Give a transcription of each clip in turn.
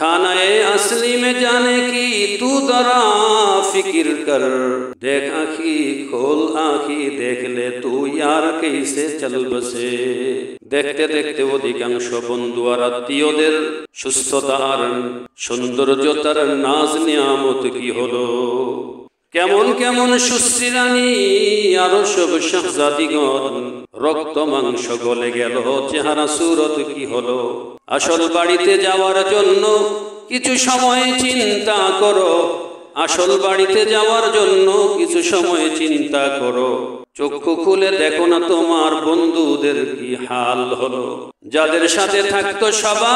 खानाए असली में जाने की तू जरा फिक्र कर, देख आँखी खोल आँखी देख ले तू यार कैसे चल बसे। দেখতে দেখতে অধিকাংশ বন্ধু আর আত্মীয়দের সুস্থতার সৌন্দর্যতার নাজ নিয়ামত কি হলো, কেমন কেমন সুশ্রী রানী আরো সব শাহজাদিগণ রক্ত মাংস গলে গেল, চেহারা সুরত কি হলো। আসল বাড়িতে যাওয়ার জন্য কিছু সময় চিন্তা করো, আসল বাড়িতে যাওয়ার জন্য কিছু সময় চিন্তা করো। চক্ষু খুলে দেখো না তোমার বন্ধুদের কি হাল হলো, যাদের সাথে থাকতো সবা,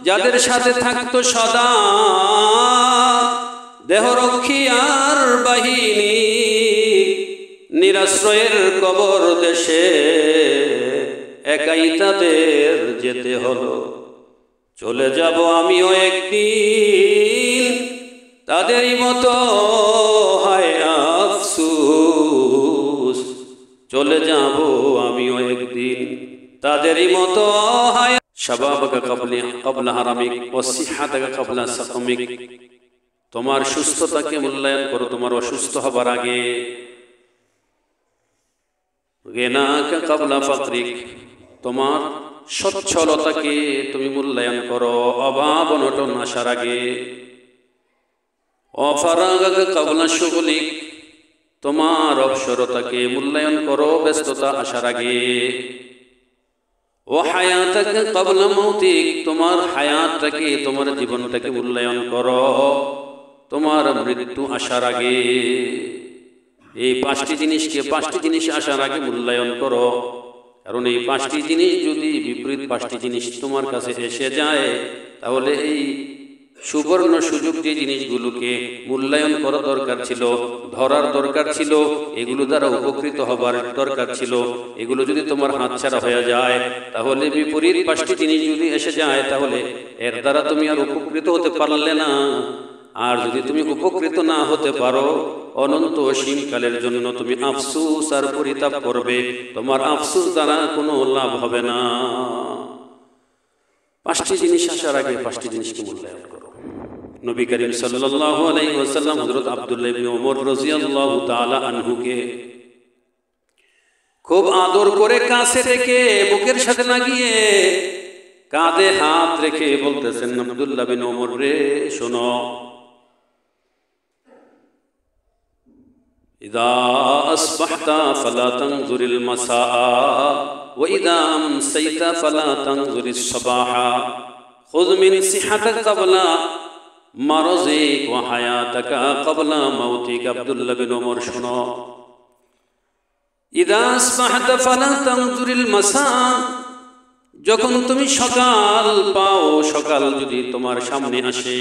যাদের সাথে থাকতো সদা দেহরক্ষী আর বাহিনী, নিরাশ্রয়ের কবর দেশে একাই তাদের যেতে হলো। চলে যাব আমিও একদিন, তাদেরই মতো হায় আফসোস। চলে যাব আমিও একদিন, তাদেরই মতো হায়। শাবাবাকা ক্বাবলা হারামিক ওয়া সিহহাতাকা ক্বাবলা সাকমিক। তোমার সুস্থতাকে মূল্যায়ন করো তোমার অসুস্থ হবার আগে। গিনাকা ক্বাবলা ফাকরিক, তোমার সচ্ছলতাকে তুমি মূল্যায়ন করো অভাব অনটন আসার আগে। অফারাগাকা ক্বাবলা শুগলিক, তোমার অবসরতাকে মূল্যায়ন করো ব্যস্ততা আসার আগে। ও হায়াতাকা ক্বাবলা মাউতিক, তোমার হায়াতটাকে তোমার জীবনটাকে মূল্যায়ন করো তোমার মৃত্যু আসার আগে। এই পাঁচটি জিনিসকে পাঁচটি জিনিস আসার আগে মূল্যায়ন করো, কারণ এই পাঁচটি জিনিস যদি বিপরীত পাঁচটি জিনিস তোমার কাছে এসে যায়, তাহলে এই সুবর্ণ সুযোগ যে জিনিসগুলোকে মূল্যায়ন করা দরকার ছিল, ধরার দরকার ছিল, এগুলো দ্বারা উপকৃত হবার দরকার ছিল, এগুলো যদি তোমার হাতছাড়া হয়ে যায়, তাহলে বিপরীত পাঁচটি জিনিস যদি এসে যায়, তাহলে এর দ্বারা তুমি আর উপকৃত হতে পারলে না। আর যদি তুমি উপকৃত না হতে পারো, অনন্ত অসীমকালের জন্য তুমি আফসোস আর পরিতাপ করবে, তোমার আফসোস দ্বারা কোনো লাভ হবে না। পাঁচটি জিনিস আসার আগে পাঁচটি জিনিসকে মূল্যায়ন করো। নবী করিম সাল্লাল্লাহু আলাইহি ওয়াসাল্লাম হযরত আব্দুল্লাহ ইবনে ওমর রাদিয়াল্লাহু তাআলা আনহুকে খুব আদর করে কাছে রেখে বুকের সাথে লাগিয়ে কাঁধে হাত রেখে বলতেছেন, আব্দুল্লাহ বিন ওমর রে শোনো, ইদা আসবাহতা ফালা তানজুরিল মাসাআ ওয়া ইদা আমসাইতা ফালা তানজুরিস সাবাহা খুয মিন সিহাতাকা ক্বাবলা মারাজিক ওয়া হায়াতাকা ক্বাবলা মাউতিক। আব্দুল্লাহ বিন ওমর শোনো, ইদা আসবাহতা ফালা তানজুরিল মাসাআ, যখন তুমি সকাল পাও, সকাল যদি তোমার সামনে আসে,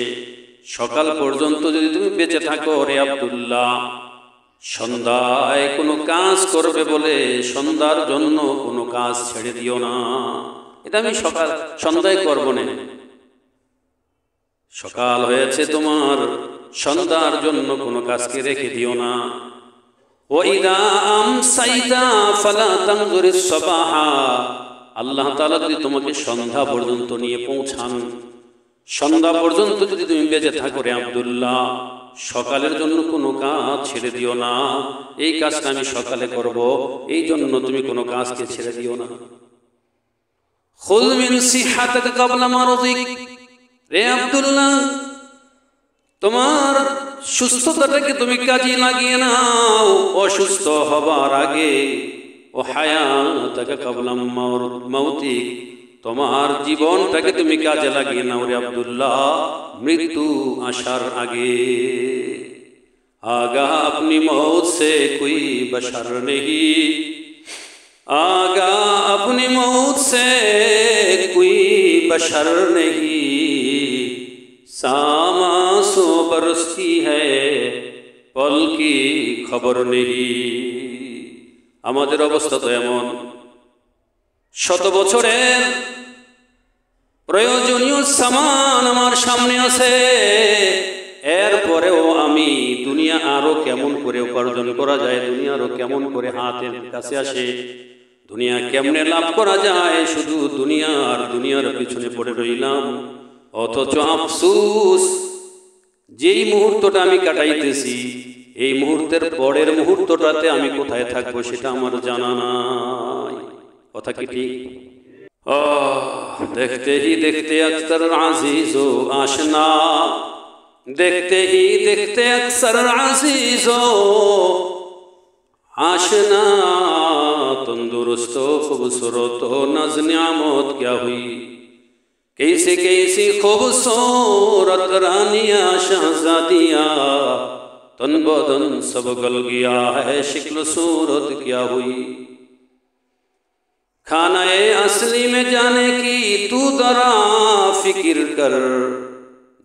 সকাল পর্যন্ত যদি তুমি বেঁচে থাকো রে আব্দুল্লাহ, সন্ধ্যায় কোনো কাজ করবে বলে সন্ধ্যার জন্য কোনো কাজ ছেড়ে দিও না। এটা আমি সকাল সন্ধ্যায় করব না, সকাল হয়েছে তোমার, সন্ধ্যার জন্য কোনো কাজকে রেখে দিও না। ওয়া ইদা আমসাইতা ফালা তানজুরিস সাবাহা, আল্লাহ তাআলা যদি তোমাকে সন্ধ্যা পর্যন্ত নিয়ে পৌঁছান, সন্ধ্যা পর্যন্ত যদি তুমি বেঁচে থাকো রে আব্দুল্লাহ, সকালের জন্য কোনো কাজ ছেড়ে দিও না। এই কাজটা আমি সকালে করব, এই জন্য তুমি কোনো কাজকে ছেড়ে দিও না। খুয মিন সিহাতাকা ক্বাবলা মারাদিক, রে আব্দুল্লাহ তোমার সুস্থতাটাকে তুমি কাজে লাগিয়ে নাও অসুস্থ হবার আগে। ও হায়াতাকা ক্বাবলা মাউতিক, তোমার জীবনটাকে তুমি কাজে লাগিয়ে নাও রে আব্দুল্লাহ মৃত্যু আসার আগে। আগা আপনি মौत से कोई बशर नहीं, आगा अपनी मौत से कोई बशर नहीं, सामा सो बरसती है पल की खबर नहीं। আমাদের অবস্থা তো এমন, শত বছরের প্রয়োজনীয় সামান আমার সামনে আছে, এরপরেও আমি দুনিয়া আরো কেমন করে উপার্জন করা যায়, দুনিয়া আরো কেমন করে হাতের কাছে আসে, দুনিয়া কেমনে লাভ করা যায়, শুধু দুনিয়ার পিছনে পড়ে রইলাম। অথচ আফসোস যেই মুহূর্তটা আমি কাটাইতেছি এই মুহূর্তের পরের মুহূর্তটাতে আমি কোথায় থাকবো সেটা আমার জানা নাই। কথা কি ঠিক? देखते ही देखते अक्सर अजीजो आशना, देखते ही देखते अक्सर अजीजो आशना, तंदुरुस्त खूबसूरत नज नियामत क्या हुई, कैसी कैसी खूबसूरत रानिया शहजादिया, तन बदन सब गल गया है, शिक्ल सूरत क्या हुई। खानाए असली में जाने की तू दरा फिक्र कर,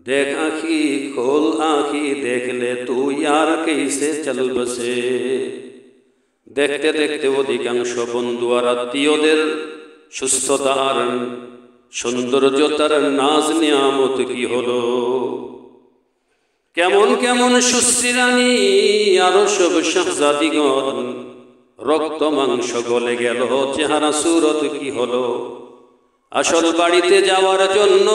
देख आँखी खोल आँखी देख ले तू यार कैसे चल बसे। देखते देखते अधिकांश बंधु और आत्मीयদের সুস্থতার সৌন্দর্যতার নাজ নিয়ামত কি হলো। কেমন কেমন সুশ্রী রানী আরো সব শাহজাদিগণ রক্ত মাংস গলে গেল, চেহারা সুরত কি হলো। আসল বাড়িতে যাওয়ার জন্য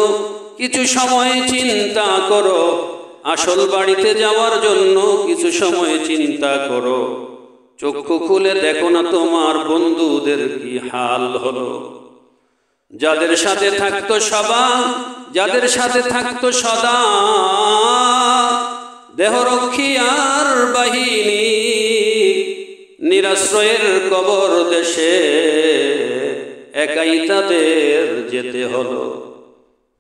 কিছু সময় চিন্তা করো, আসল বাড়িতে যাওয়ার জন্য কিছু সময় চিন্তা করো। চক্ষু খুলে দেখো না তোমার বন্ধুদের কি হাল হলো। যাদের সাথে থাকতো সবা, যাদের সাথে থাকতো সদা দেহরক্ষী আর বাহিনী, নিরাশ্রয়ের কবর দেশে একাই তাদের যেতে হলো।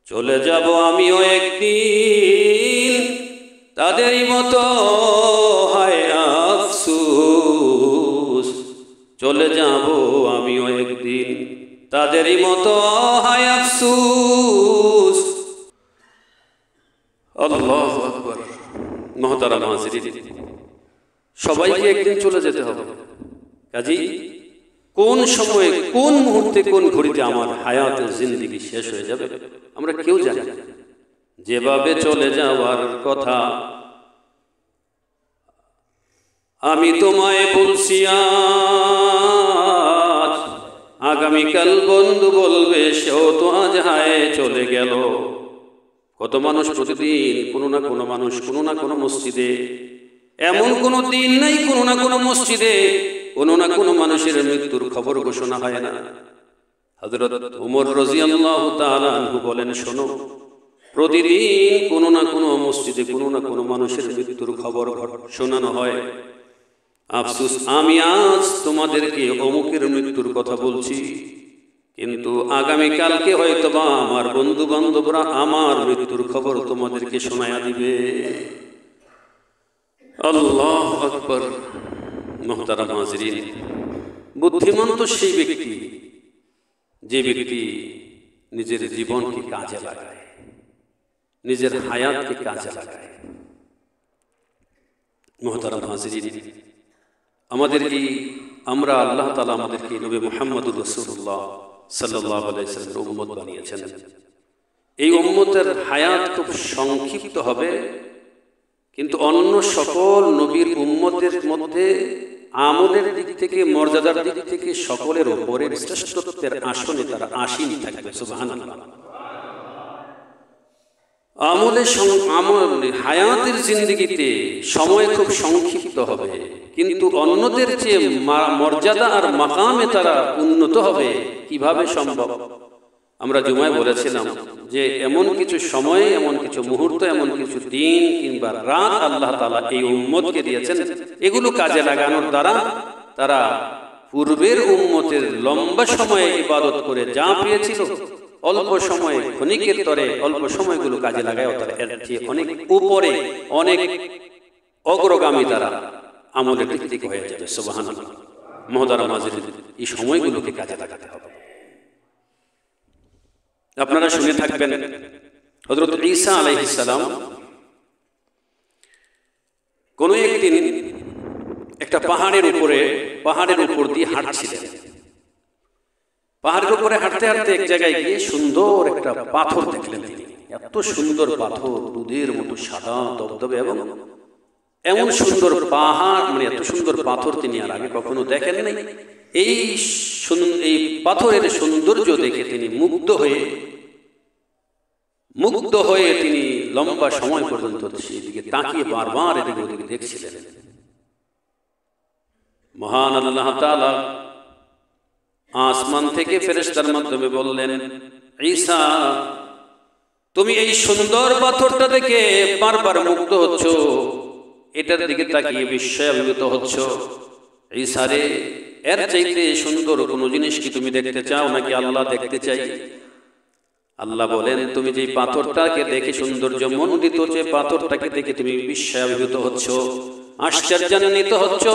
চলে যাব আমিও একদিন, তাদেরই মতো হয় আফসোস। চলে যাব আমিও একদিন, তাদেরই মতো হয় আফসোস। আল্লাহু আকবার। মুহতারাম হাজিরিন, সবাইকে একদিন চলে যেতে হবে। কাজেই কোন সময়ে কোন মুহূর্তে কোন ঘড়িতে আমার হায়াতের জিন্দেগি শেষ হয়ে যাবে আমরা কেউ জানি না। যেভাবে চলে যাওয়ার কথা আমি তোমায় বলছি আজ, আগামীকাল বন্ধু বলবে সেও তো আজ হায় চলে গেল। কত মানুষ প্রতিদিন কোনো না কোনো মানুষ কোনো না কোনো মসজিদে, এমন কোনো দিন নাই কোনো না কোনো মসজিদে কোনো না কোনো মানুষের মৃত্যুর খবর ঘোষণা হয় না। হযরত ওমর রাদিয়াল্লাহু তাআলা আনহু বলেন, শোনো, প্রতিদিন কোনো না কোনো মসজিদে কোনো না কোনো মানুষের মৃত্যুর খবর শোনানো হয়। আফসোস আমি আজ তোমাদেরকে অমুকের মৃত্যুর কথা বলছি, কিন্তু আগামীকালকে হয়তোবা আমার বন্ধু বান্ধবরা আমার মৃত্যুর খবর তোমাদেরকে শোনায়া দিবে। আল্লাহু আকবার। মুহতারাম হাজিরিন, বুদ্ধিমান তো সেই ব্যক্তি যে ব্যক্তি নিজের জীবনকে কাজে লাগায়, নিজের হায়াতকে কাজে লাগায়। মুহতারাম হাজিরিন, আমরা আল্লাহ তাআলা আমাদেরকে নবী মুহাম্মদুর রাসূলুল্লাহ সাল্লাল্লাহু আলাইহি ওয়াসাল্লামের উম্মত বানিয়েছেন। এই উম্মতের হায়াত খুব সংক্ষিপ্ত হবে, কিন্তু অন্য সকল নবীর উম্মতের মধ্যে আমলের দিক থেকে মর্যাদার দিক থেকে সকলের উপরে শ্রেষ্ঠত্বের আসনে তারা আসীন থাকবে। সুবহানাল্লাহ। আমলে হায়াতের জিন্দেগিতে সময় খুব সংক্ষিপ্ত হবে, কিন্তু অন্যদের চেয়ে মর্যাদা আর মাকামে তারা উন্নত হবে। কিভাবে সম্ভব? আমরা জুমায় বলেছিলাম যে এমন কিছু সময়ে, এমন কিছু মুহূর্ত, এমন কিছু দিন কিংবা রাত আল্লাহ তাআলা এই উম্মতকে দিয়েছেন, এগুলো কাজে লাগানোর দ্বারা তারা পূর্বের উম্মতের লম্বা সময়ে ইবাদত করে যা পেয়েছিল, অল্প সময়ে ক্ষণিকের তরে অল্প সময়গুলো কাজে লাগায় তারা এর চেয়ে অনেক উপরে, অনেক অগ্রগামী তারা আমলের দিক থেকে হয়ে যাবে। সুবহানাল্লাহ। মুহতারাম হাজিরিন, এই সময়গুলোকে কাজে লাগাতে হবে। আপনারা শুনে থাকবেন হযরত ঈসা আলাইহিস সালাম কোন একদিন একটা পাহাড়ের উপর দিয়ে হাঁটছিলেন। পাহাড়ের উপরে হাঁটতে হাঁটতে এক জায়গায় গিয়ে সুন্দর একটা পাথর দেখলেন তিনি। এত সুন্দর পাথর, দুধের মতো সাদা দবদবে, এবং এমন সুন্দর পাহাড়, মানে এত সুন্দর পাথর তিনি আর আগে কখনো দেখেন নাই। এই পাথরের সৌন্দর্য দেখে তিনি মুগ্ধ হয়ে মুগ্ধ হয়ে তিনি লম্বা সময় পর্যন্ত সেদিকে তাকিয়ে বারবার এদিকে ওদিকে দেখছিলেন। মহান আল্লাহ তাআলা আসমান থেকে ফেরেশতার মাধ্যমে বললেন, ঈসা তুমি এই সুন্দর পাথরটা দেখে বারবার মুগ্ধ হচ্ছ, এটার দিকে তাকিয়ে বিস্ময়ান্বিত হচ্ছ। ঈসা রে, এর চাইতে সুন্দর কোনো জিনিস কি তুমি দেখতে চাও নাকি আল্লাহ দেখতে চাই? আল্লাহ বলেন, তুমি যে পাথরটাকে দেখে সৌন্দর্য মণ্ডিত যে পাথরটাকে দেখে তুমি বিস্ময়ান্বিত হচ্ছ, আশ্চর্যান্বিত হচ্ছ,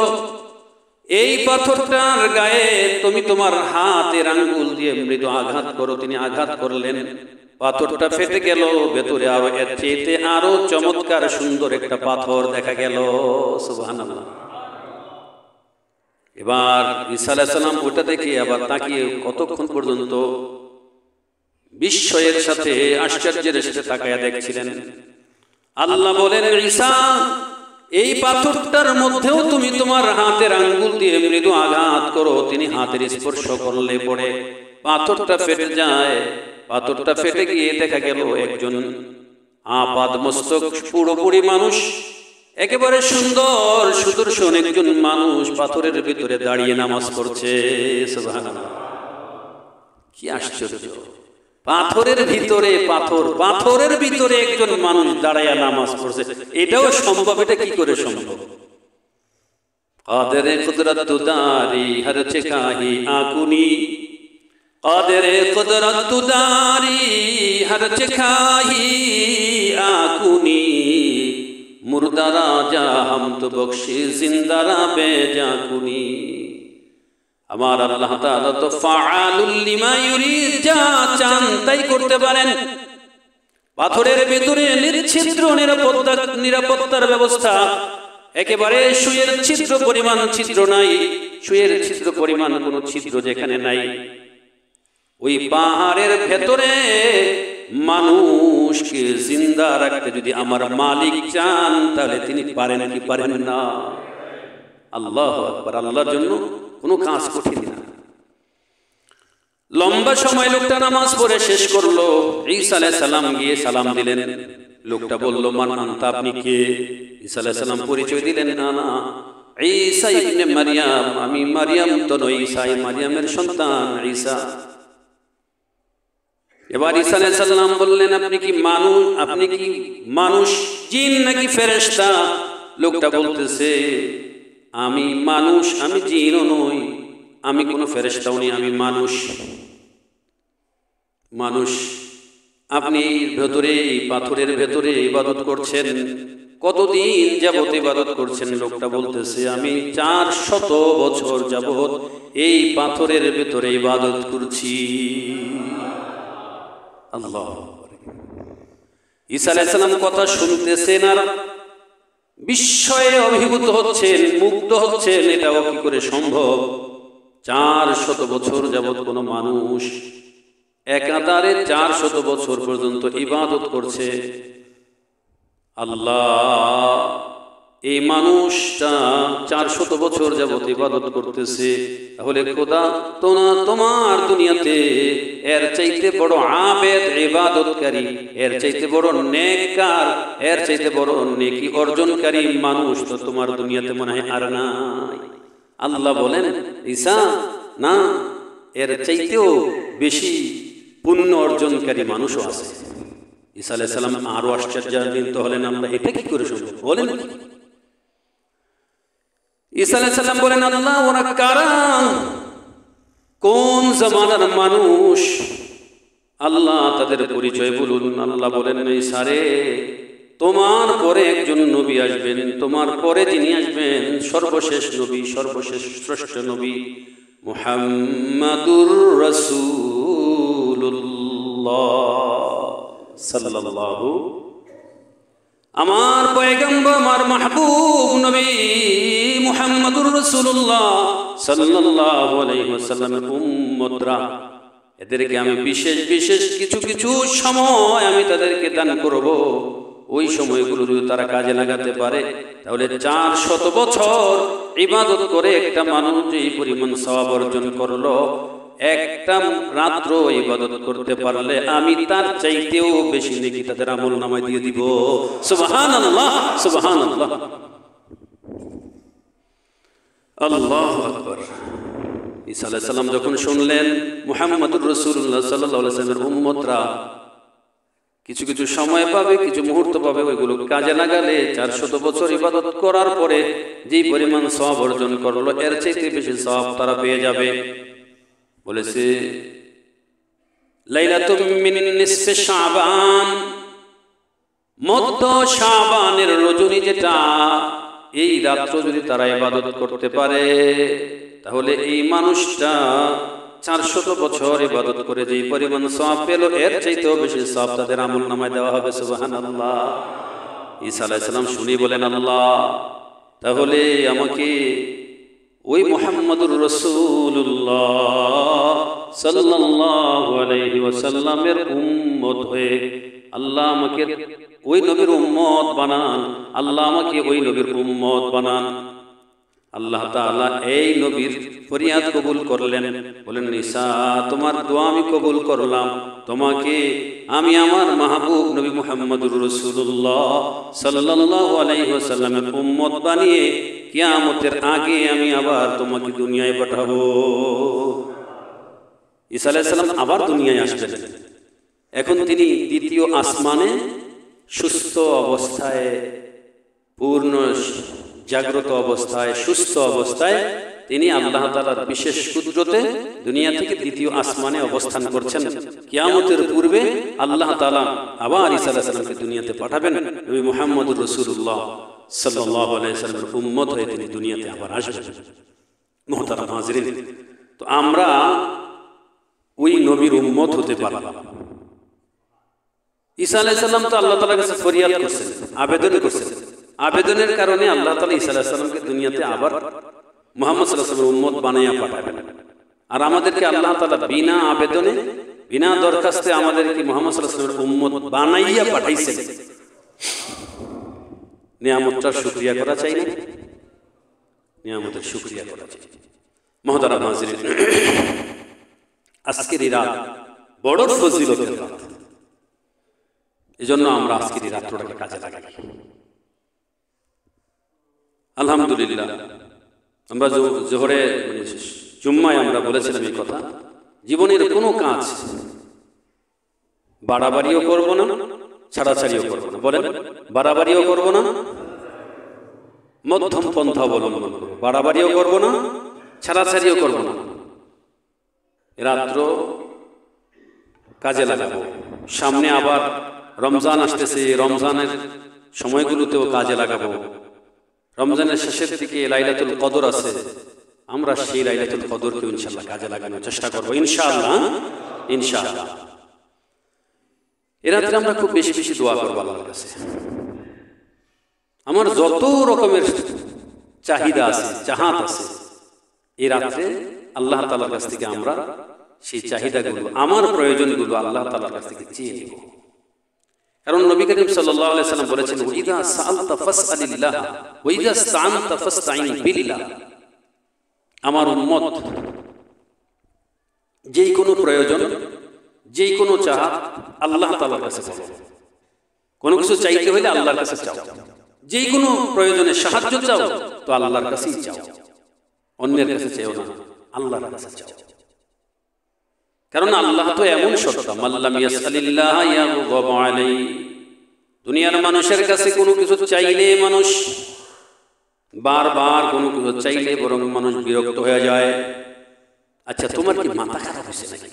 এই পাথরটার গায়ে তুমি তোমার হাতের আঙ্গুল দিয়ে মৃদু আঘাত করো। তিনি আঘাত করলেন, পাথরটা ফেটে গেল, ভেতরে আরো এর চেয়েতে আরো চমৎকার সুন্দর একটা পাথর দেখা গেল। সুবহানাল্লাহ। এবার ঈসা আলাইহিস সালাম ওটা দেখে আবার তাকিয়ে কতক্ষণ পর্যন্ত বিস্ময়ের সাথে আশ্চর্যের সাথে তাকায়া দেখছিলেন। আল্লাহ বলেন, ঈসা এই পাথরটার মধ্যেও তুমি তোমার হাতের আঙ্গুল দিয়ে মৃদু আঘাত করো। তিনি হাতের স্পর্শ করলে পড়ে পাথরটা ফেটে যায়। পাথরটা ফেটে গিয়ে দেখা গেল একজন আপাদ মস্তক পুরোপুরি মানুষ, একেবারে সুন্দর সুদর্শন একজন মানুষ পাথরের ভিতরে দাঁড়িয়ে নামাজ পড়ছে। সুবহানাল্লাহ, কি আশ্চর্য! পাথরের ভিতরে পাথর, পাথরের ভিতরে একজন মানুষ দাঁড়াইয়া নামাজ পড়ছে, এটাও সম্ভব? এটা কি করে সম্ভব? কাদের কুদরত দারি হর চেকাহি আকুনি, কাদের কুদরত দারি হর চেকাহি আকুনি, মুর্দারা যা হাম তো বখশি জিন্দারা বেজা কুনি। আমার আল্লাহ তাআলা তো ফাআলুল লিমা ইউরিদ, যা চান তাই করতে পারেন। পাথরের ভিতরে নির্ছিদ্র নিরাপত্তার ব্যবস্থা, একেবারে সুয়ের ছিদ্র পরিমাণ ছিদ্র নাই, সুয়ের ছিদ্র পরিমাণ কোনো ছিদ্র যেখানে নাই। ওই পাহাড়ের ভেতরে মানুষকে জিন্দা রাখতে যদি আমার মালিক চান তাহলে তিনি পারেন কি পারেন না? আল্লাহু আকবার। আল্লাহর জন্য কোনো কাজ কঠিন না। লম্বা সময় লোকটা নামাজ পড়ে শেষ করলো। ঈসা আলাইহিস সালাম গিয়ে সালাম দিলেন। লোকটা বলল, মান আনতা, আপনি কে? ঈসা আলাইহিস সালাম পরিচয় দিলেন, না না, ঈসা ইবনে মারইয়াম, আমি মারইয়াম তো নই, ঈসা মারইয়ামের সন্তান ঈসা। এবার ঈসা আলাইহিস সালাম বললেন, আপনি কি মানুষ, জিন নাকি ফেরেশতা? লোকটা বলতেছে, আমি মানুষ, আমি জিনও নই, আমি কোনো ফেরেশতাও নই, আমি মানুষ। আপনি ভেতরে এই পাথরের ভেতরে ইবাদত করছেন, কতদিন যাবত ইবাদত করছেন? লোকটা বলতেছে, আমি 400 বছর যাবত এই পাথরের ভেতরে ইবাদত করছি। আল্লাহ। ঈসা আলাইহিস সালাম কথা শুনতেছেন আর বিস্ময়ে অভিভূত হচ্ছেন, মুগ্ধ হচ্ছেন, এটাও কি করে সম্ভব? 400 বছর যাবত কোনো মানুষ একাধারে 400 বছর পর্যন্ত ইবাদত করছে। আল্লাহ, এই মানুষটা 400 বছর যাবত ইবাদত করতেছে, তাহলে খোদা তোমার দুনিয়াতে এর চাইতে বড় আবেদ, ইবাদতকারী, এর চাইতে বড় নেককার, এর চাইতে বড় নেকি অর্জনকারী মানুষ তো তোমার দুনিয়াতে মনে হয় আর নাই। আল্লাহ বলেন, ঈসা না, এর চাইতেও বেশি পুণ্য অর্জনকারী মানুষও আছে। ঈসা আলাইহিস সালাম আরো আশ্চর্যান্বিত হলেন, আমরা এটা কি করে সম্ভব? বলেন। ঈসা আলাইহিস সালাম বলেন, আল্লাহ, ওরা কারা, কোন জামানার মানুষ? আল্লাহ তাদের পরিচয় বলুন। আল্লাহ বলেন, ঈসা রে, তোমার পরে একজন নবী আসবেন, তোমার পরে যিনি আসবেন সর্বশেষ নবী, সর্বশেষ শ্রেষ্ঠ নবী মুহাম্মাদুর রাসূলুল্লাহ সাল্লাল্লাহু, আমার পয়গম্বর, আমার মাহবুব নবী মুহাম্মাদুর রাসূলুল্লাহ সাল্লাল্লাহু আলাইহি ওয়াসাল্লামের উম্মতরা, এদেরকে আমি বিশেষ বিশেষ কিছু সময় আমি তাদেরকে দান করব। ওই সময়গুলো যদি তারা কাজে লাগাতে পারে তাহলে 400 বছর ইবাদত করে একটা মানুষ যে পরিমাণ সওয়াব অর্জন করলো, একটা রাত্র ইবাদত করতে পারলে আমি তার চাইতেও বেশি নেকি তাদের আমলনামায় দিয়ে দিব। সুবহানাল্লাহ, সুবহানাল্লাহ, আল্লাহু আকবার। ঈসা আলাইহিস সালাম যখন শুনলেন মুহাম্মদুর রাসূলুল্লাহ সাল্লাল্লাহু আলাইহি ওয়াসাল্লামের উম্মতরা কিছু কিছু সময় পাবে, কিছু মুহূর্ত পাবে, ওইগুলো কাজে লাগালে 400 বছর ইবাদত করার পরে যেই পরিমাণ সওয়াব অর্জন করলো এর চাইতে বেশি সওয়াব তারা পেয়ে যাবে। বলেছে লাইলাতুম মিন নিসফি শাবান, মধ্য শাবানের রজনী যেটা, এই রাত্র যদি তারা ইবাদত করতে পারে তাহলে এই মানুষটা 400 বছর ইবাদত করে যেই পরিমাণ সওয়াব পেল এর চাইতেও বেশি সওয়াব তাদের আমলনামায় দেওয়া হবে। সুবহানাল্লাহ। ঈসা আলাইহিস সালাম শুনি বলেন, আল্লাহ, তাহলে আমাকে ওই মুহাম্মদুর রাসূলুল্লাহ সাল্লাল্লাহু আলাইহি ওয়াসাল্লামের উম্মত হয়ে আল্লাহ আমাকে ওই নবীর উম্মত বানান, আল্লাহ আমাকে ওই নবীর উম্মত বানান। আল্লাহ তাআলা এই নবীর ফরিয়াদ কবুল করলেন, বলেন ঈসা তোমার দোয়া আমি কবুল করলাম, তোমাকে আমি আমার মাহবুব নবী মুহাম্মদুর রাসূলুল্লাহ সাল্লাল্লাহু আলাইহি ওয়াসাল্লামের উম্মত বানিয়ে কিয়ামতের আগে আমি আবার তোমাকে দুনিয়ায় পাঠাবো। ঈসা আলাইহিস সালাম আবার দুনিয়ায় আসবেন। এখন তিনি দ্বিতীয় আসমানে সুস্থ অবস্থায়, পূর্ণ জাগ্রত অবস্থায়, সুস্থ অবস্থায় তিনি আল্লাহ তাআলার বিশেষ কুদরতে দুনিয়া থেকে দ্বিতীয় আসমানে অবস্থান করছেন। কিয়ামতের পূর্বে আল্লাহ তাআলা আবার ঈসা আলাইহিস সালামকে দুনিয়াতে পাঠাবেন, নবী মুহাম্মদুর রাসূলুল্লাহ সাল্লাল্লাহু আলাইহি ওয়াসাল্লামের উম্মত হয়ে তিনি দুনিয়াতে আবার আসবেন। মুহতারাম হাজিরিন, তো আমরা ওই নবীর উম্মত হতে পারলাম। ঈসা আলাইহিস সালাম তো আল্লাহ তাআলার কাছে ফরিয়াদ করছেন, আবেদন করছেন, আবেদনের কারণে আল্লাহ তাআলা ঈসা আলাইহিস সালামকে দুনিয়াতে আবার মুহাম্মদ সাল্লাল্লাহু আলাইহি ওয়াসাল্লামের উম্মত বানাইয়া পাঠাবেন। আর আমাদেরকে আল্লাহ তাআলা বিনা আবেদনে, বিনা দরখাস্তে আমাদেরকে মুহাম্মদ সাল্লাল্লাহু আলাইহি ওয়াসাল্লামের উম্মত বানাইয়া পাঠাইছেন। নিয়ামতটার শুকরিয়া করা চাই না? নিয়ামতের শুকরিয়া করা চাই। মুহতারাম হাজিরিন, আজকের এই রাত বড় ফজিলতের রাত, এজন্য আমরা আজকের এই রাতটাকে কাজে লাগাই। আলহামদুলিল্লাহ, আমরা জোহরে জুম্মায় আমরা বলেছিলাম এই কথা, জীবনের কোনো কাজ বাড়াবাড়িও করব না, ছাড়াছাড়িও করব না। বলেন, বাড়াবাড়িও করব না, মধ্যম পন্থা অবলম্বন করব। বাড়াবাড়িও করব না, ছাড়াছাড়িও করব না। রাত্র কাজে লাগাবো। সামনে আবার রমজান আসতেছে, রমজানের সময়গুলোতেও কাজে লাগাবো। রমজানের শেষের দিকে লাইলাতুল কদর আছে, আমরা সেই লাইলাতুল কদরকে ইনশাআল্লাহ কাজে লাগানোর চেষ্টা করব, ইনশাআল্লাহ, ইনশাআল্লাহ। এ রাত্রে আমরা খুব বেশি বেশি দোয়া করবো আল্লাহর কাছে। আমার যত রকমের চাহিদা আছে, চাহাত আছে, এই রাত্রে আল্লাহ তাআলার কাছ থেকে আমরা সেই চাহিদাগুলো, আমার প্রয়োজনগুলো আল্লাহ তাআলার কাছ থেকে চেয়ে নেব। কারণ নবী করিম সাল্লাল্লাহু আলাইহি ওয়াসাল্লাম বলেছেন, ইযা সাআলতা ফাসআলিল্লাহ ওয়া ইযা ইসতাআনতা ফাসতাঈন বিল্লাহ। আমার উম্মত যেই কোনো প্রয়োজন, যেই কোনো চাহাত আল্লাহ তাআলার কাছে বলো। কোনো কিছু চাইতে হলে আল্লাহর কাছে চাও, যেই কোনো প্রয়োজনে সাহায্য চাও তো আল্লাহর কাছেই চাও, অন্যের কাছে চাও না, আল্লাহর কাছে চাও। কারণ আল্লাহ তো এমন সত্তা, মাল্লাম ইয়াসআলিল্লাহ ইয়াগদাব আলাইহি। দুনিয়ার মানুষের কাছে কোনো কিছু চাইলে, মানুষ বারবার কোনো কিছু চাইলে বরং মানুষ বিরক্ত হয়ে যায়। আচ্ছা, তোমার কি মাথা খারাপ হয়েছে নাকি?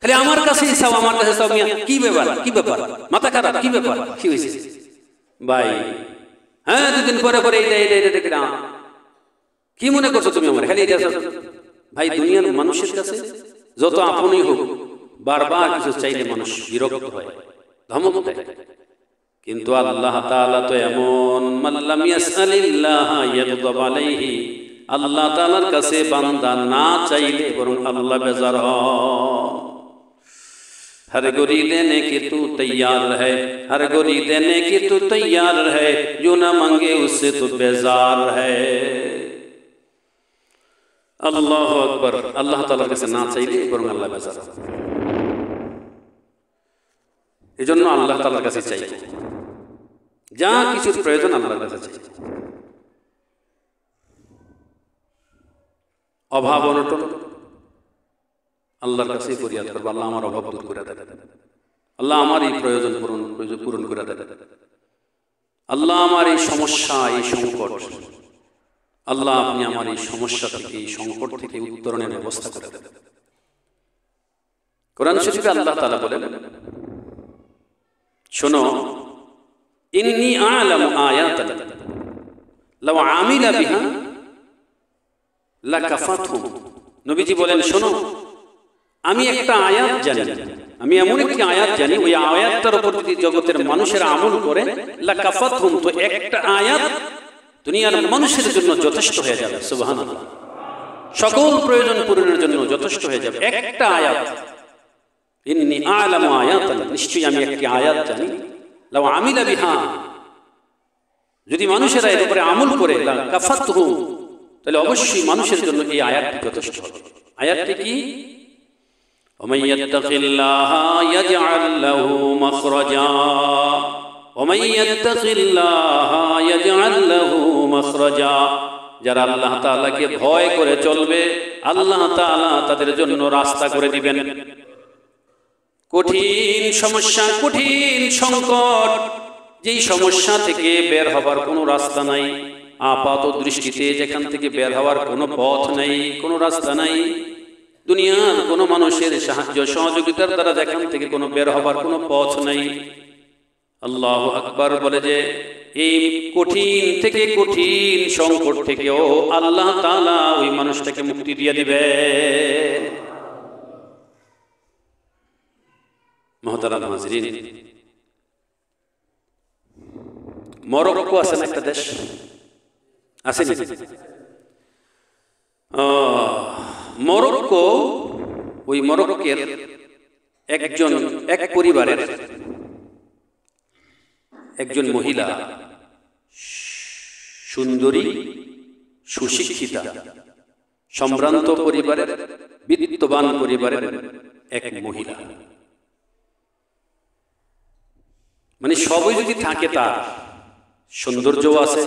খালি আমার কাছেই চাও, আমার কাছে চাও, মিয়া কি ব্যাপার, কি ব্যাপার, মাথা খারাপ, কি ব্যাপার, কি হয়েছে ভাই? হ্যাঁ, দুদিন পরে পরে এটা কি মনে করছো তুমি আমার? খালি এটা ভাই, দুনিয়ার মানুষের কাছে যত আপনই হোক, বারবার কিছু চাইলে মানুষ বিরক্ত হয়, ধমক দেয়। কিন্তু আল্লাহ তাআলা তো এমন, মাল্লাম ইয়াসআলিল্লাহ ইয়াগদাব আলাইহি। আল্লাহ তাআলার কাছে বান্দা না চাইলে বরং আল্লাহ বেজার হন। हर गोरी देने की तू तैयार है, हर गोरी देने की तू तैयार है, जो न मांगे उससे तू बेजार है। আল্লাহু আকবার। আল্লাহ তাআলার কাছে না চাইলে বরং আল্লাহ বেজার। এজন্য আল্লাহ তাআলার কাছে চাই, যা কিছুর প্রয়োজন আল্লাহর কাছে চাই। অভাব অনটন আল্লাহর কাছে ফরিয়াদ করবো, আল্লাহ আমার অভাব দূর করে দেন, আল্লাহ আমার এই প্রয়োজন পূরণ করে দেন, আল্লাহ আমার এই সমস্যা, এই সংকট, আল্লাহ আপনি আমার এই সমস্যা থেকে, এই সংকট থেকে উত্তরণের ব্যবস্থা করে দেন। কোরআন শরীফে আল্লাহ তাআলা বলেন, শোনো, ইন্নী আ'লামু আয়াতান লাউ আমিলা বিহা লাকাফাতহুম। নবীজি বলেন, শোনো, আমি একটা আয়াত জানি, আমি এমন একটি আয়াত জানি, ওই আয়াতটার উপর যদি জগতের মানুষেরা আমল করে লাকাফাতহুম, তো একটা আয়াত দুনিয়ার মানুষের জন্য যথেষ্ট হয়ে যাবে। সুবহানাল্লাহ। সকল প্রয়োজন পূরণের জন্য যথেষ্ট হয়ে যাবে একটা আয়াত। ইন্নী আ'লামু আয়াতান, নিশ্চয়ই আমি একটি আয়াত জানি, লাউ আমিলা বিহা, যদি মানুষেরা এর উপরে আমল করে লাকাফাতহুম, তাহলে অবশ্যই মানুষের জন্য এই আয়াতটি যথেষ্ট হবে। আয়াতটি কি? ওমান ইয়াত্তাকিল্লাহা ইয়াজআল লাহু মাখরাজা, ওমান ইয়াত্তাকিল্লাহা ইয়াজআল লাহু মাখরাজা। যারা আল্লাহ তাআলাকে ভয় করে চলবে, আল্লাহ তাআলা তাদের জন্য রাস্তা করে দিবেন। কঠিন সমস্যা, কঠিন সংকট, যেই সমস্যা থেকে বের হবার কোনো রাস্তা নাই, আপাত দৃষ্টিতে যেখান থেকে বের হওয়ার কোনো পথ নাই, কোনো রাস্তা নাই, দুনিয়ার কোনো মানুষের সাহায্য সহযোগিতার দ্বারা যেখান থেকে কোনো বের হবার কোনো পথ নাই, আল্লাহু আকবার বলে যে এই কঠিন থেকে, কঠিন সংকট থেকেও আল্লাহ তাআলা ওই মানুষটাকে মুক্তি দিয়ে দিবে। মুহতারাম হাজিরিন, মরক্কো আছে না একটা দেশ, আসেনি? মরক্কো, ওই মরক্কোর এক পরিবারের একজন মহিলা, সুন্দরী, সুশিক্ষিতা, সম্ভ্রান্ত পরিবারের, বিত্তবান পরিবারের এক মহিলা, মানে সবই যদি থাকে, তার সৌন্দর্যও আছে,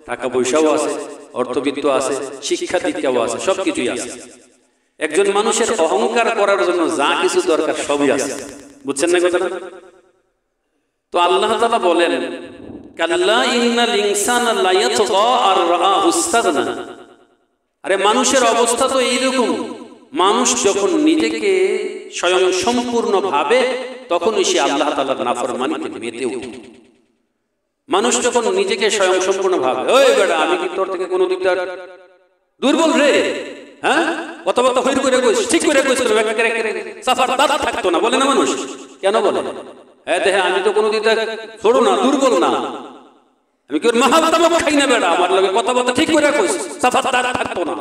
টাকা পয়সাও আছে, অর্থবিত্ত আছে, শিক্ষা দীক্ষাও আছে, সবকিছুই আছে। একজন মানুষের অহংকার করার জন্য যা কিছু দরকার সবই আছে। বুঝছেন না কথাটা? তো আল্লাহ তাআলা বলেন, কাল্লা ইন্নাল ইনসানা লা ইয়াতগা আর রাআহু ইসতাগনা। আরে মানুষের অবস্থা তো এইরকম, মানুষ যখন নিজেকে স্বয়ং সম্পূর্ণ ভাবে তখনই সে আল্লাহ তাআলার নাফরমানিতে মেতে ওঠে। মানুষ যখন নিজেকে স্বয়ং সম্পূর্ণ ভাবে, ওই বেটা আমি কি তোর থেকে কোনো দিকটা দুর্বল রে, হ্যাঁ, কথা হইর করে কইস, ঠিক করে কইস, সাফার দাদা থাকতো না, বলে না মানুষ? কেন বলে? হ্যাঁ দেখে আমি তো কোনো দিকটা ছোট না, দুর্বল না, আমি কি ওর মাহাত্মা খাই না বেটা, আমার লগে কথা ঠিক করে কইস, সাফার দাদা থাকতো না।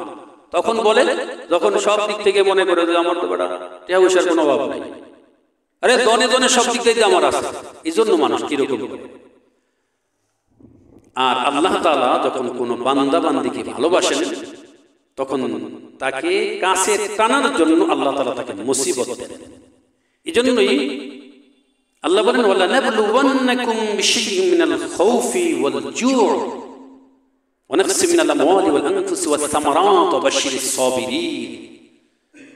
তখন বলে যখন সব দিক থেকে মনে করে যে আমার তো বেটা টাকা পয়সার কোনো অভাব নাই, আরে দনে দনে সব দিক থেকে আমার আছে, এই জন্য মানুষ কিরকম। আর আল্লাহ তাআলা যখন কোনো বান্দা বান্দিকে ভালোবাসেন, তখন তাকে কাছে টানার জন্য আল্লাহ তাআলা তাকে মুসিবত দেন। এই জন্যই আল্লাহ বলেন, ওয়ালা নাবলুওয়ান্নাকুম বিশাইইন মিনাল খাউফি ওয়াল জুউ ওয়া নাকসিম মিনাল আমওয়ালি ওয়াল আনফুসি ওয়াস সামারাত ওয়া বাশশিরিস সাবিরিন।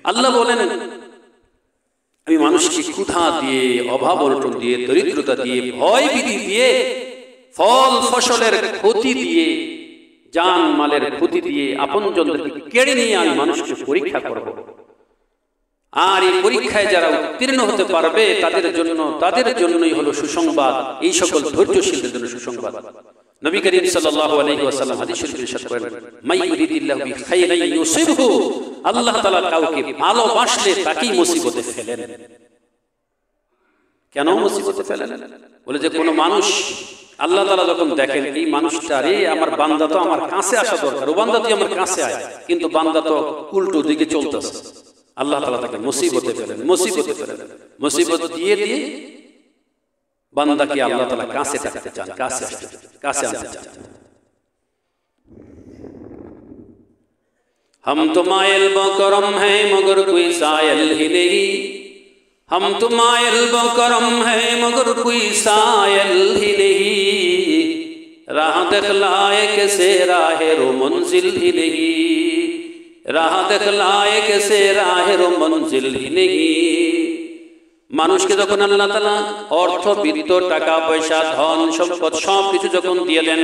আল্লাহ বলেন, আমি মানুষকে ক্ষুধা দিয়ে, অভাব অনটন দিয়ে, দরিদ্রতা দিয়ে, ভয় ভীতি দিয়ে, ফল ফসলের ক্ষতি দিয়ে, জান মালের ক্ষতি দিয়ে, আপনজনদেরকে কেড়ে নিয়ে আমি মানুষকে পরীক্ষা করব। আর এই পরীক্ষায় যারা উত্তীর্ণ হতে পারবে তাদের জন্যই হলো সুসংবাদ, এই সকল ধৈর্যশীলদের জন্য সুসংবাদ। নবী করিম সাল্লাল্লাহু আলাইহি ওয়াসাল্লাম হাদিস শরীফে ইরশাদ করেন, মাই ইউরিদিল্লাহু বিখাইরিন ইউসিবহু। আল্লাহ তাআলা কাউকে ভালোবাসলে তাকেই মুসিবতে ফেলেন। কেন মুসিবতে ফেলেন? বলে যে কোনো মানুষ আল্লাহ তাআলা যখন দেখেন এই মানুষটা, রে আমার বান্দা তো আমার কাছে আসা দরকার, ও বান্দা তুই আমার কাছে আয়, কিন্তু বান্দা তো উল্টো দিকে চলতেছে, আল্লাহ তাআলা তাকে মুসিবতে ফেলেন। মুসিবত দিয়ে দিয়ে বান্দাকে আল্লাহ তাআলা কাছে রাখতে চান, কাছে আনতে চান। हम तो मायल बकरम है मगर कोई सायल ही नहीं, हम तो मायल बकरम है मगर कोई सायल ही नहीं, राह दिखलाए कैसे राहे रो मंजिल ही नहीं, राह दिखलाए कैसे राहे रो मंजिल ही नहीं। মানুষকে যখন আল্লাহ তাআলা অর্থ বিত্ত টাকা পয়সা ধন সম্পদ সব কিছু যখন দিয়ে দেন,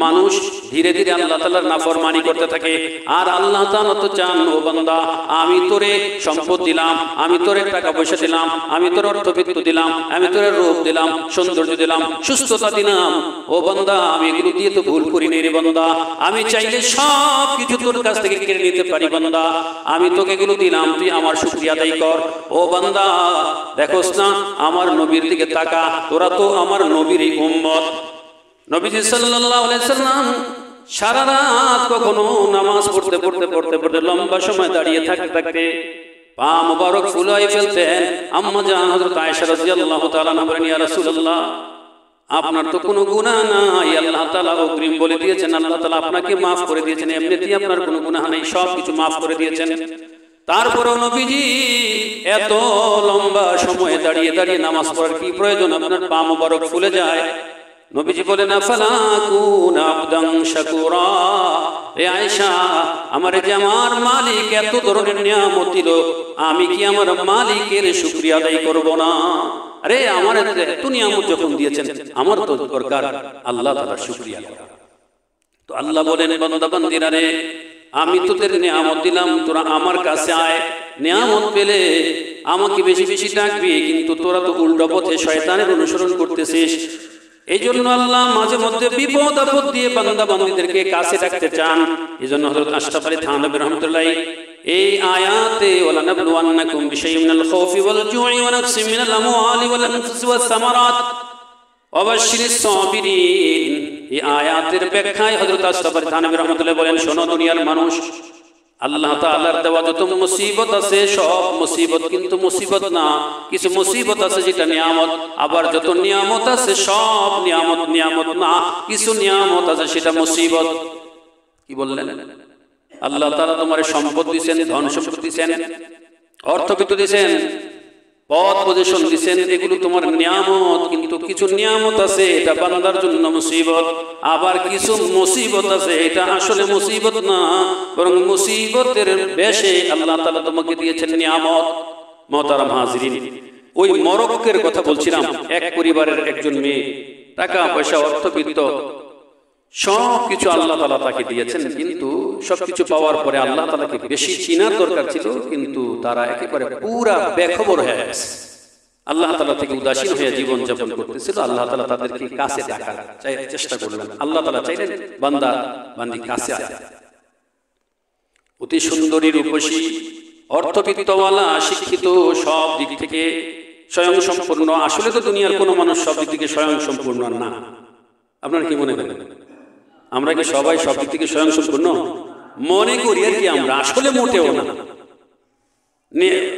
মানুষ ধীরে ধীরে আল্লাহ তাআলার নাফরমানি করতে থাকে। আর আল্লাহ তাআলা তো চান, ও বান্দা আমি তোরে সম্পদ দিলাম, আমি তোরে টাকা পয়সা দিলাম, আমি তোর অর্থ বিত্ত দিলাম, আমি তোরে রূপ দিলাম, সৌন্দর্য দিলাম, সুস্থতা দিলাম, ও বান্দা আমি এগুলো দিয়ে তো ভুল করি নি রে বান্দা, আমি চাইলে সব কিছু তোর কাছ থেকে কেড়ে নিতে পারি বান্দা, আমি তোকে এগুলো দিলাম, তুই আমার শুকরিয়া আদায় কর। ও বান্দা দেখোস না আমার নবীর দিকে তাকা, তোরা তো আমার নবীরই উম্মত। নবীজি সাল্লাল্লাহু আলাইহি সাল্লাম সারা রাত কখনো নামাজ পড়তে পড়তে পড়তে পড়তে লম্বা সময় দাঁড়িয়ে থাকতে থাকতে পা মুবারক ফুলাই ফেলতেন। আম্মা জান হযরত আয়েশা রাদিয়াল্লাহু তাআলা বলেন, ইয়া রাসূলুল্লাহ আপনার তো কোনো গুনাহ নাই, আল্লাহ তাআলা অগ্রিম বলে দিয়েছেন, আল্লাহ তাআলা আপনাকে maaf করে দিয়েছেন, এমনিতেই আপনার কোনো গুনাহ নেই, সব কিছু maaf করে দিয়েছেন। তারপরেও নবীজি এত লম্বা সময় দাঁড়িয়ে দাঁড়িয়ে নামাজ পড়ার কি প্রয়োজন, আপনার পা মুবারক ফুলে যায়। নবীজি বলেন, আফালা কুনা আবদান শাকুরা, এ আয়েশা আমার যে আমার মালিক এত ধরনের নিয়ামত দিল, আমি কি আমার মালিকের শুকরিয়া আদায় করব না? আরে আমার এত নিয়ামত যখন দিয়েছেন, আমার তো দরকার আল্লাহ তাআলার শুকরিয়া করা। তো আল্লাহ বলেন, বান্দা বান্দিরা রে আমি তোদের নিয়ামত দিলাম, তোরা আমার কাছে আয়, নিয়ামত পেলে আমাকে বেশি বেশি ডাকবি, কিন্তু তোরা তো উল্টো পথে শয়তানের অনুসরণ করতেছিস। এই জন্য আল্লাহ মাঝে মধ্যে বিপদ আপদ দিয়ে বান্দা বান্দীদেরকে কাছে ডাকতে চান। এই জন্য হযরত আশরাফ আলী থানভী রাহমাতুল্লাহ এই আয়াতে ওয়ালা নাবলুওয়ান্নাকুম বিশাইইন মিনাল খাউফি ওয়াল জু'i ওয়া নাকসিম মিনাল আমওয়ালি ওয়াল আনফুসি ওয়াস সামারাত ওয়া বাশশিরিস সাবিরিন, এই আয়াতের ব্যাখ্যায় হযরত আশরাফ আলী থানভী রাহমাতুল্লাহ বলেন, শোনো দুনিয়ার মানুষ, আল্লাহ তাআলার দেওয়া যত মুসিবত আছে সব মুসিবত কিন্তু মুসিবত না, কিছু মুসিবত আছে যেটা নিয়ামত, আবার যত নিয়ামত আছে সব নিয়ামত নিয়ামত না, কিছু নিয়ামত আছে সেটা মুসিবত। কি বললেন? আল্লাহ তাআলা তোমার সম্পদ দিবেন, ধন সম্পদ দিবেন, অর্থবিত্ত দিবেন, পদ পজিশন দিবেন, এগুলো তোমার নিয়ামত, কিন্তু কিছু নিয়ামত আছে এটা বান্দার জন্য মুসিবত, আবার কিছু মুসিবত আছে এটা আসলে মুসিবত না, বরং মুসিবতের বেশে আল্লাহ তাআলা তোমাকে দিয়েছেন নিয়ামত। মুহতারাম হাজিরিন, ওই মরক্কের কথা বলছিলাম, এক পরিবারের একজন মেয়ে, টাকা পয়সা অর্থবিত্ত সব কিছু আল্লাহ তাআলা তাকে দিয়েছেন, কিন্তু সবকিছু পাওয়ার পরে আল্লাহ তাআলাকে বেশি চিনার দরকার ছিল, কিন্তু তারা একেবারে পুরা বেখবর হয়ে গেছে, আল্লাহ তাআলা থেকে উদাসীন হয়ে জীবন যাপন করতেছিল। আল্লাহ তাআলা তাদেরকে কাছে ডাকার চেষ্টা করলেন, আল্লাহ তাআলা চাইলেন বান্দা বান্দি কাছে আয়। অতি সুন্দরী রূপসী অর্থবিত্তওয়ালা শিক্ষিত সব দিক থেকে স্বয়ং সম্পূর্ণ, আসলে তো দুনিয়ার কোনো মানুষ সব দিক থেকে স্বয়ং সম্পূর্ণ না। আপনারা কি মনে করেন? আমরা কি সবাই সব দিক থেকে স্বয়ং সম্পূর্ণ মনে করি? আর কি আমরা আসলে মোটেও না।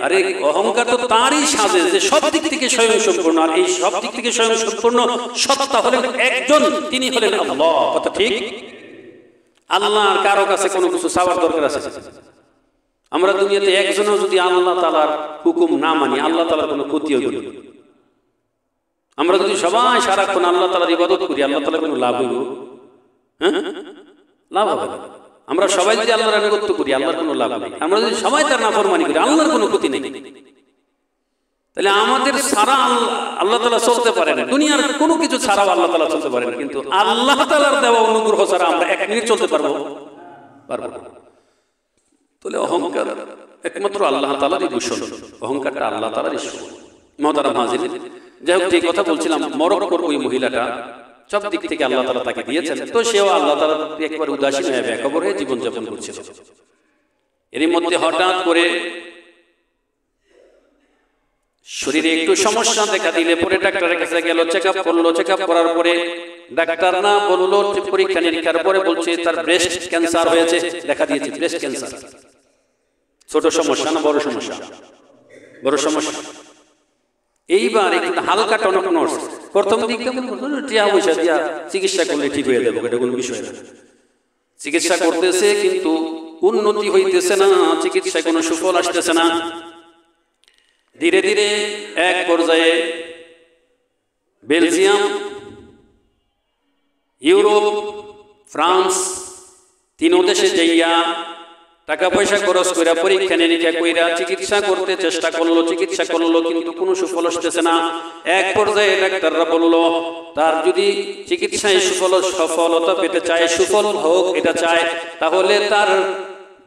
আরে অহংকার তো তারই সাজে যে সব দিক থেকে স্বয়ং সম্পূর্ণ, আর এই সব দিক থেকে স্বয়ং সম্পূর্ণ সত্তা হলেন একজন, তিনি হলেন আল্লাহ। কথা ঠিক? আল্লাহর কারো কাছে কোনো কিছু চাওয়ার দরকার আছে? আমরা দুনিয়াতে একজনও যদি আল্লাহ তাআলার হুকুম না মানি, আল্লাহ তাআলার কোনো ক্ষতি হবে না। আমরা যদি সবাই সারাক্ষণ আল্লাহ তাআলার ইবাদত করি, আল্লাহ তাআলার কোনো লাভ হইব? হ্যাঁ, লাভ হবে না। আমরা সবাই যদি আল্লাহর আনুগত্য করি, আল্লাহর কোনো লাভ নেই। আমরা যদি সবাই তার নাফরমানি করি, আল্লাহর কোনো ক্ষতি নেই। তাহলে আমাদের ছাড়া আল্লাহ তাআলা চলতে পারে না, দুনিয়ার কোনো কিছু ছাড়াও আল্লাহ তাআলা চলতে পারে না, কিন্তু আল্লাহ তাআলার দেওয়া অনুগ্রহ ছাড়া আমরা এক মিনিট চলতে পারবো? পারবো না। তাহলে অহংকার একমাত্র আল্লাহ তাআলারই দূষণ, অহংকারটা আল্লাহ তাআলারই শোভা। মুহতারাম হাজিরিন, যাই হোক, যে কথা বলছিলাম, মরক্কোর ওই মহিলাটা সব দিক থেকে আল্লাহ তাআলা তাকে দিয়েছেন, তো সেও আল্লাহ তাআলার প্রতি একেবারে উদাসীন হয়ে বেখবর হয়ে জীবনযাপন করছিল। এরই মধ্যে হঠাৎ করে শরীরে একটু সমস্যা দেখা দিলে পরে ডাক্তারের কাছে গেল, চেকআপ করলো। চেকআপ করার পরে ডাক্তার না বললো, পরীক্ষা নিরীক্ষার পরে বলছে তার ব্রেস্ট ক্যান্সার হয়েছে, দেখা দিয়েছে ব্রেস্ট ক্যান্সার। ছোট সমস্যা না বড় সমস্যা? বড় সমস্যা। এইবার একটু হালকা টনক নর্স, প্রথম দিকে টিয়া পয়সা দিয়া চিকিৎসা করলে ঠিক হয়ে যাবে, এটা কোনো বিষয় না। চিকিৎসা করতেছে, কিন্তু উন্নতি হইতেছে না, চিকিৎসায় কোনো সুফল আসতেছে না। ধীরে ধীরে এক পর্যায়ে বেলজিয়াম, ইউরোপ, ফ্রান্স তিন দেশে যাইয়া টাকা পয়সা খরচ করে পরীক্ষা নিরীক্ষা কইরা চিকিৎসা করতে চেষ্টা করলো, চিকিৎসা করলো, কিন্তু কোনো সুফল আসতেছে না। এক পর্যায়ে ডাক্তাররা বলল, তার যদি চিকিৎসায় সফলতা পেতে চায়, সুফল হোক এটা চায়, তাহলে তার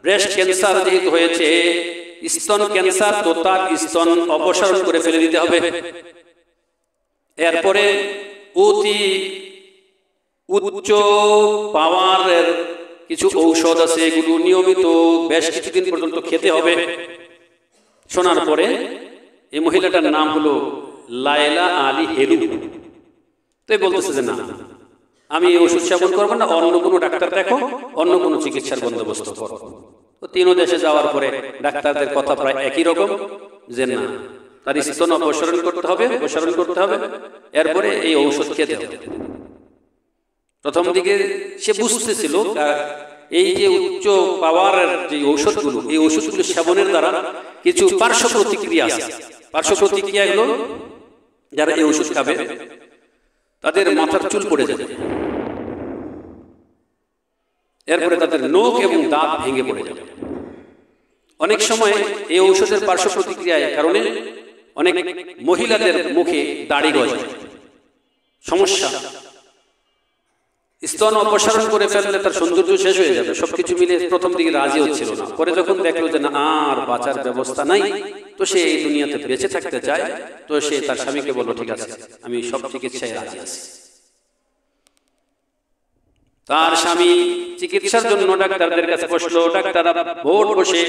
ব্রেস্ট ক্যান্সার যেহেতু হয়েছে, স্তন ক্যান্সার, তো তার স্তন অপসারণ করে ফেলে দিতে হবে। এরপরে অতি উচ্চ পাওয়ারের কিছু ঔষধ আছে, এগুলো নিয়মিত বেশ কিছুদিন পর্যন্ত খেতে হবে। শোনার পরে এই মহিলাটার নাম হলো লায়লা আলী হেলু। তো বলতেছে যে না, আমি এই ওষুধ সেবন করবো না, অন্য কোনো ডাক্তার দেখো, অন্য কোনো চিকিৎসার বন্দোবস্ত করো। তো তিন দেশে যাওয়ার পরে ডাক্তারদের কথা প্রায় একই রকম, যে না, তার স্তন অপসারণ করতে হবে, অপসারণ করতে হবে, এরপরে এই ঔষধ খেতে হবে। প্রথম দিকে সে বুঝতেছিল এই যে উচ্চ পাওয়ারের যে ঔষধগুলো, এই ঔষধগুলো সেবনের দ্বারা কিছু পার্শ্ব প্রতিক্রিয়া আছে। পার্শ্ব প্রতিক্রিয়া হলো, যারা এই ওষুধ খাবে তাদের মাথার চুল পড়ে যাবে, এরপরে তাদের নখ এবং দাঁত ভেঙে পড়ে যাবে। অনেক সময় এই ঔষধের পার্শ্ব প্রতিক্রিয়ার কারণে অনেক মহিলাদের মুখে দাড়ি গজায়, সমস্যা। স্তন অপসারণ করে ফেললে তার সৌন্দর্য শেষ হয়ে যাবে। সবকিছু মিলে প্রথম দিকে রাজি হচ্ছিল না, পরে যখন দেখলো যে না, আর বাঁচার ব্যবস্থা নাই, তো সে এই দুনিয়াতে বেঁচে থাকতে চায়, তো সে তার স্বামীকে বলল, ঠিক আছে, আমি সব চিকিৎসায় রাজি আছি। তার স্বামী চিকিৎসার জন্য ডাক্তারদের কাছে বসলো। ডাক্তাররা ভোট বসে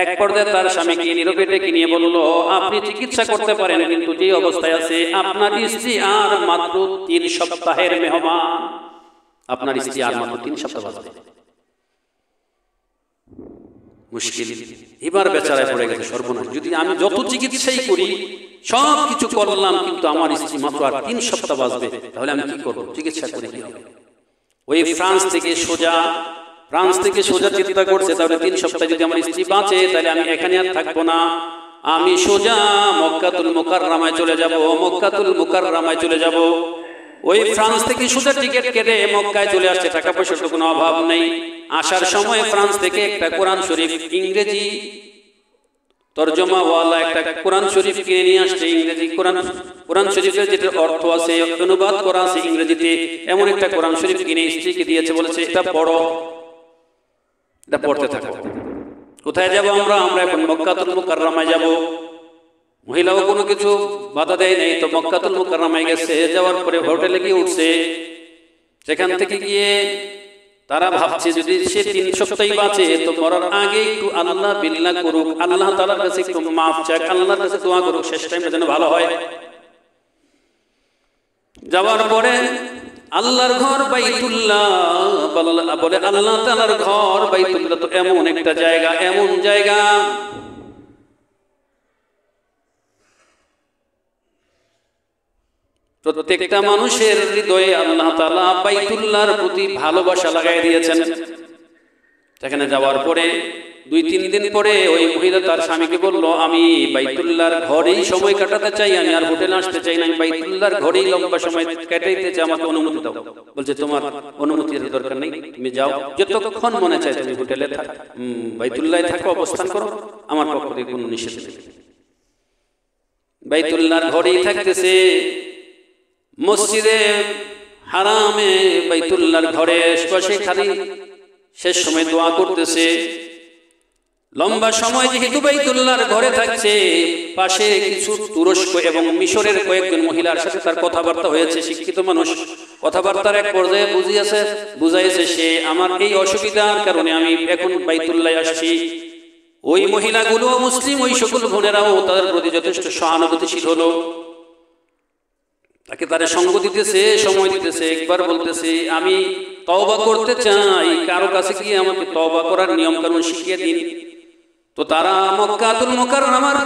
এক পর্যায়ে তার স্বামীকে নীরবে ডেকে নিয়ে বলল, আপনি চিকিৎসা করতে পারেন, কিন্তু যে অবস্থায় আছে আপনার স্ত্রী আর মাত্র 3 সপ্তাহের মেহমান। আপনার স্ত্রী আর মাত্র 3 সপ্তাহ বাঁচবে। মুশকিল। এবার বেচারায় পড়ে গেছে, সর্বনাশ, যদি আমি যত চিকিৎসাই করি, সব কিছু করলাম, কিন্তু আমার স্ত্রী মাত্র আর 3 সপ্তাহ বাঁচবে, তাহলে আমি কি করবো? চিকিৎসা করে কি হবে? ওই ফ্রান্স থেকে সোজা চিন্তা করছে, তাহলে 3 সপ্তাহ যদি আমার স্ত্রী বাঁচে, তাহলে আমি এখানে আর থাকবো না, আমি সোজা মক্কাতুল মুকাররমায় চলে যাব। মক্কাতুল মুকাররমায় চলে যাব। ওই ফ্রান্স থেকে সোজা টিকিট কেটে মক্কায় চলে আসছে, টাকা পয়সার কোনো অভাব নেই। আসার সময় ফ্রান্স থেকে একটা কোরআন শরীফ, ইংরেজি তরজমাওয়ালা একটা কোরআন শরীফ কিনে নিয়ে আসছে। ইংরেজি কোরআন শরীফের যেটা অর্থ আছে, অনুবাদ করা আছে ইংরেজিতে, এমন একটা কোরআন শরীফ কিনে স্ত্রীকে দিয়েছে, বলেছে এটা পড়ো, এটা পড়তে থাকো। কোথায় যাব আমরা? আমরা এখন মক্কাতুল মুকাররমায় যাব। মহিলাও কোনো কিছু বাধা দেয় নাই, তো মক্কাতুল মুকাররমায় গেছে। যাওয়ার পরে হোটেলে গিয়ে উঠছে। সেখান থেকে গিয়ে তারা ভাবছে, যদি সে 3 সপ্তাহ বাঁচে, তো মরার আগে একটু আল্লাহ বিল্লাহ করুক, আল্লাহ তাআলার কাছে একটু মাফ চাক, আল্লাহর কাছে দোয়া করুক, শেষ টাইমটা যেন ভালো হয়। যাওয়ার পরে আল্লাহর ঘর বাইতুল্লাহ, বলে আল্লাহ তাআলার ঘর বাইতুল্লাহ তো এমন একটা জায়গা, এমন জায়গা প্রত্যেকটা মানুষের হৃদয়ে আল্লাহ তাআলা বাইতুল্লাহর প্রতি ভালোবাসা লাগাই দিয়েছেন। সেখানে যাওয়ার পরে 2-3 দিন পরে ওই মহিলা তার স্বামীকে বলল, আমি বাইতুল্লাহর ঘরেই সময় কাটাতে চাই, আমি আর হোটেলে আসতে চাই না, আমি বাইতুল্লাহর ঘরেই লম্বা সময় কাটাইতে চাই, আমাকে অনুমতি দাও। বলছে, তোমার অনুমতির দরকার নেই, তুমি যাও, যতক্ষণ মনে চায় তুমি হোটেলে থাক, বাইতুল্লাহে থাকো, অবস্থান করো, আমার পক্ষ থেকে কোনো নিষেধ নেই। বাইতুল্লাহর ঘরেই থাকতেছে। মসজিদে হারামে বাইতুল্লাহর ঘরে বসে খালি শেষ সময় দোয়া করতেছে। লম্বা সময় যেহেতু বাইতুল্লাহর ঘরে থাকছে, পাশে কিছু তুরস্ক এবং মিশরের কয়েকজন মহিলার সাথে তার কথাবার্তা হয়েছে। শিক্ষিত মানুষ, কথাবার্তার এক পর্যায়ে বুঝাইছে সে, আমার এই অসুবিধার কারণে আমি এখন বাইতুল্লাহে আসছি। ওই মহিলাগুলো মুসলিম, ওই সকল বোনেরাও তাদের প্রতি যথেষ্ট সহানুভূতিশীল হলো, তাকে তারা সঙ্গ দিতেছে, সময় দিতেছে। একবার বলতেছে, আমি তওবা করতে চাই, কারো কাছে গিয়ে আমাকে তওবা করার নিয়ম কানুন শিখিয়ে দিন। তো তারা মক্কাতুল মুকাররমার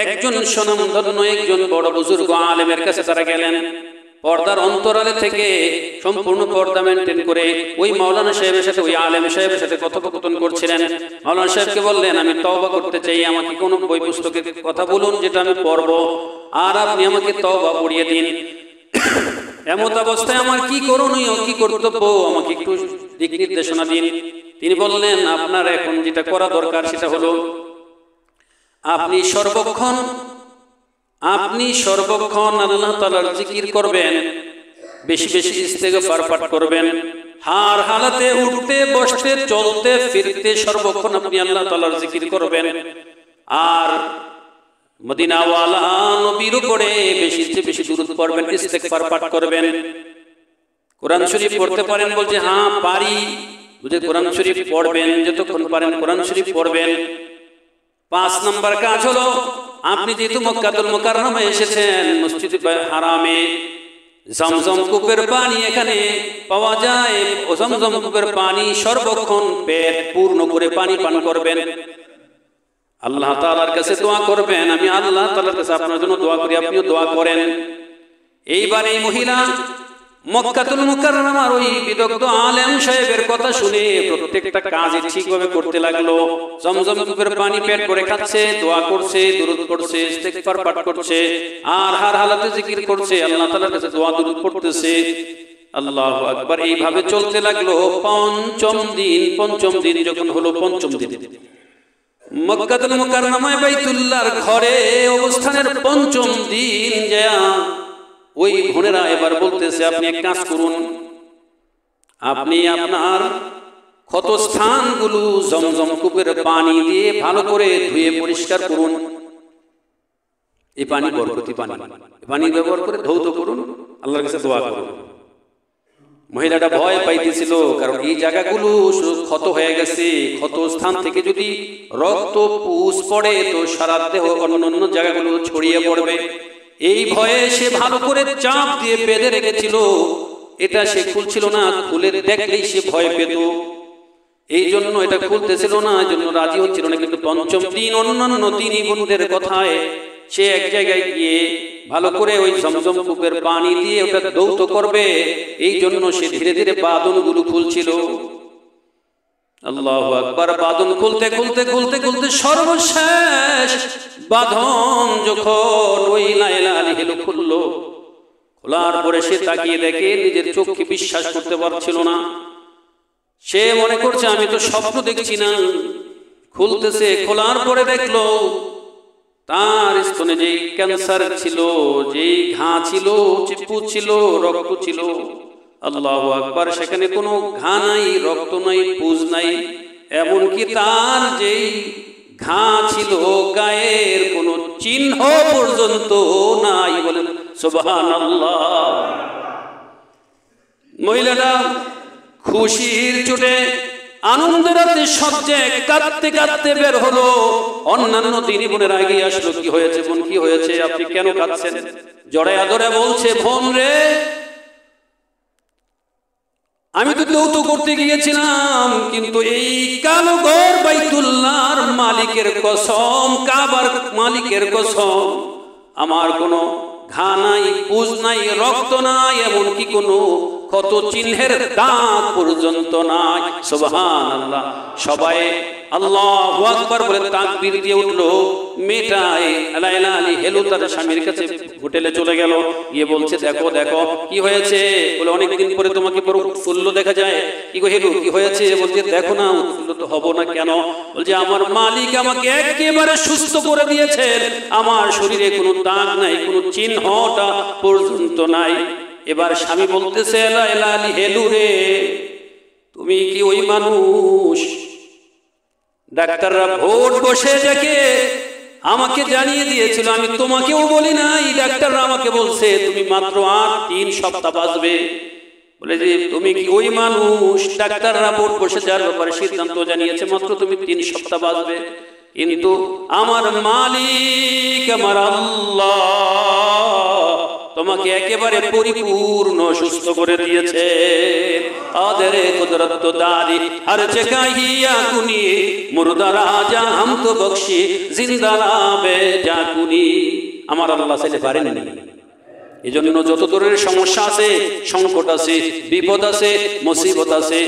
একজন স্বনামধন্য একজন বড় বুজুর্গ আলেমের কাছে তারা গেলেন। পর্দার অন্তরালে থেকে সম্পূর্ণ পর্দা মেনটেন করে ওই মাওলানা সাহেবের সাথে, ওই আলেম সাহেবের সাথে কথোপকথন করছিলেন। মাওলানা সাহেবকে বললেন, আমি তওবা করতে চাই, আমাকে কোনো বই পুস্তকের কথা বলুন যেটা আমি পড়ব, আর আপনি আমাকে তওবা পড়িয়ে দিন। এমত অবস্থায় আমার কি করণীয়, কি কর্তব্য, আমাকে একটু দিক নির্দেশনা দিন। তিনি বললেন, আপনার এখন যেটা করা দরকার সেটা হলো আপনি সর্বক্ষণ আল্লাহ তাআলার জিকির করবেন, বেশি বেশি ইস্তেগফার পাঠ করবেন, হার হালাতে উঠতে বসতে চলতে ফিরতে সর্বক্ষণ আপনি আল্লাহ তাআলার জিকির করবেন। আর মদিনাওয়ালা নবীর উপরে বেশি বেশি দুরূদ পড়বেন, ইস্তেগফার পাঠ করবেন। কোরআন শরীফ পড়তে পারেন? বলছে হ্যাঁ পারি। বুঝে কোরআন শরীফ পড়বেন, যতক্ষণ পারেন কোরআন শরীফ পড়বেন। 5 নম্বর কাজ হলো, আপনি যেহেতু মক্কাতুল মুকাররমায় এসেছেন, মসজিদে হারামে জমজম কূপের পানি এখানে পাওয়া যায়। ও জমজম কূপের পানি সর্বক্ষণ পেট পূর্ণ করে পানি পান করবেন। আল্লাহ তাআলার কাছে দোয়া করবেন, আমি আল্লাহ তাআলার কাছে আপনার জন্য দোয়া করি, আপনিও দোয়া করেন। এইবার এই মহিলা মক্কাতুল মুকাররমার ওই বিদগ্ধ আলেম সাহেবের কথা শুনে প্রত্যেকটা কাজ ঠিকভাবে করতে লাগলো। জমজম কূপের পানি পেট ভরে খাচ্ছে, দোয়া করছে, দুরূদ পড়ছে, ইস্তেগফার পাঠ করছে, আর হার হালাতে জিকির করছে, আল্লাহ তাআলার কাছে দোয়া দুরূদ পড়তেছে। আল্লাহু আকবার। এইভাবে চলতে লাগলো পঞ্চম দিন যখন হলো, পঞ্চম দিন মক্কাতুল মুকাররমায় বাইতুল্লাহর ঘরে অবস্থানের পঞ্চম দিন যায় ওই বোনেরা এবার বলতেছে, আপনি এক কাজ করুন, আপনি আপনার ক্ষত স্থানগুলো জমজম কূপের পানি দিয়ে ভালো করে ধুয়ে পরিষ্কার করুন। এই পানি বরকতি পানি ব্যবহার করে ধৌত করুন, আল্লাহর কাছে দোয়া করুন। মহিলাটা ভয় পাইতেছিল, কারণ এই জায়গাগুলো ক্ষত হয়ে গেছে, ক্ষত স্থান থেকে যদি রক্ত পুষ পড়ে তো সারা দেহ অন্যান্য জায়গাগুলো ছড়িয়ে পড়বে। এই ভয়ে সে ভালো করে চাপ দিয়ে বেঁধে রেখেছিল, এটা সে খুলছিল না, খুলে দেখলেই সে ভয় পেত, এই জন্য এটা খুলতেছিল না, এই জন্য রাজি হচ্ছিল না। কিন্তু পঞ্চম দিন অন্যান্য দিনই বন্ধুদের কথায় সে এক জায়গায় গিয়ে ভালো করে ওই জমজম কূপের পানি দিয়ে ওটা দৌত করবে, এই জন্য সে ধীরে ধীরে বাঁধনগুলো খুলছিল। আল্লাহু আকবার। বাঁধন খুলতে খুলতে খুলতে খুলতে সর্বশেষ বাঁধন যখন ওই লায়লা আলী হেলু খুললো, খোলার পরে সে তাকিয়ে দেখে নিজের চোখকে বিশ্বাস করতে পারছিল না। সে মনে করছে আমি তো স্বপ্ন দেখছি না। খুলতেছে, খোলার পরে দেখলো তার স্তনে যেই ক্যান্সার ছিল, যেই ঘা ছিল, চিপু ছিল, রক্ত ছিল, আল্লাহু আকবার, সেখানে কোনো ঘা নাই, রক্ত নাই, পুজ নাই, এমনকি তার যেই ঘা ছিল গায়ের কোনো চিহ্ন পর্যন্ত নাই। বলেন সুবহানাল্লাহ। মহিলাটা খুশির চোটে আনন্দের রাতে সজ্জায় কাঁদতে কাঁদতে বের হলো। অন্যান্য দিনী বোনের আগে আসলো, কি হয়েছে বোন, কি হয়েছে, আপনি কেন কাঁদছেন? জড়ায়া ধরে বলছে, বোন রে, আমি তো দৌত করতে গিয়েছিলাম, কিন্তু এই কালো ঘর বাইতুল্লাহর মালিকের কসম, কাবার মালিকের কসম, আমার কোনো ঘা নাই, পুজ নাই, রক্ত নাই, এমনকি কোনো কত চিহ্নের দাগ পর্যন্ত নাই। সুবহানাল্লাহ। সবাই আল্লাহু আকবার বলে তাকবীর দিয়ে উঠলো। মেয়েটাই লায়লা আলী হেলু তার স্বামীর কাছে হোটেলে চলে গেল, গিয়ে বলছে, দেখো দেখো কি হয়েছে। বলে অনেকদিন পরে তোমাকে পুরো উৎফুল্ল দেখা যায়। কি গো হেলু, কি হয়েছে? বলছে, দেখো না, উৎফুল্ল তো হব না কেন? বলছে, আমার মালিক আমাকে একেবারে সুস্থ করে দিয়েছেন, আমার শরীরে কোনো দাগ নাই, কোনো চিহ্নটা পর্যন্ত নাই। এবার স্বামী বলতেছে, লায়লা আলী হেলু রে, তুমি কি ওই মানুষ ডাক্তাররা ভোট বসে যাকে আমাকে জানিয়ে দিয়েছিল? আমি তোমাকেও বলি নাই, ডাক্তাররা আমাকে বলছে তুমি মাত্র 3 সপ্তাহ বাঁচবে। বলে যে তুমি কি ওই মানুষ ডাক্তাররা ভোট বসে যাওয়ার ব্যাপারে সিদ্ধান্ত জানিয়েছে, মাত্র তুমি 3 সপ্তাহ বাঁচবে? কিন্তু আমার মালিক, আমার আল্লাহ তোমাকে একেবারে পরিপূর্ণ সুস্থ করে দিয়েছে। আদরে কুদরত দারি হর জগহ হিয়া কুনি, মুর্দা রাজা হাম তো বখশি, জিন্দা রাবে জাকুনি। আমার আল্লাহ চাইলে পারেননি? এজন্য যত ধরনের সমস্যা আছে, সংকট আছে, বিপদ আছে, মুসিবত আছে,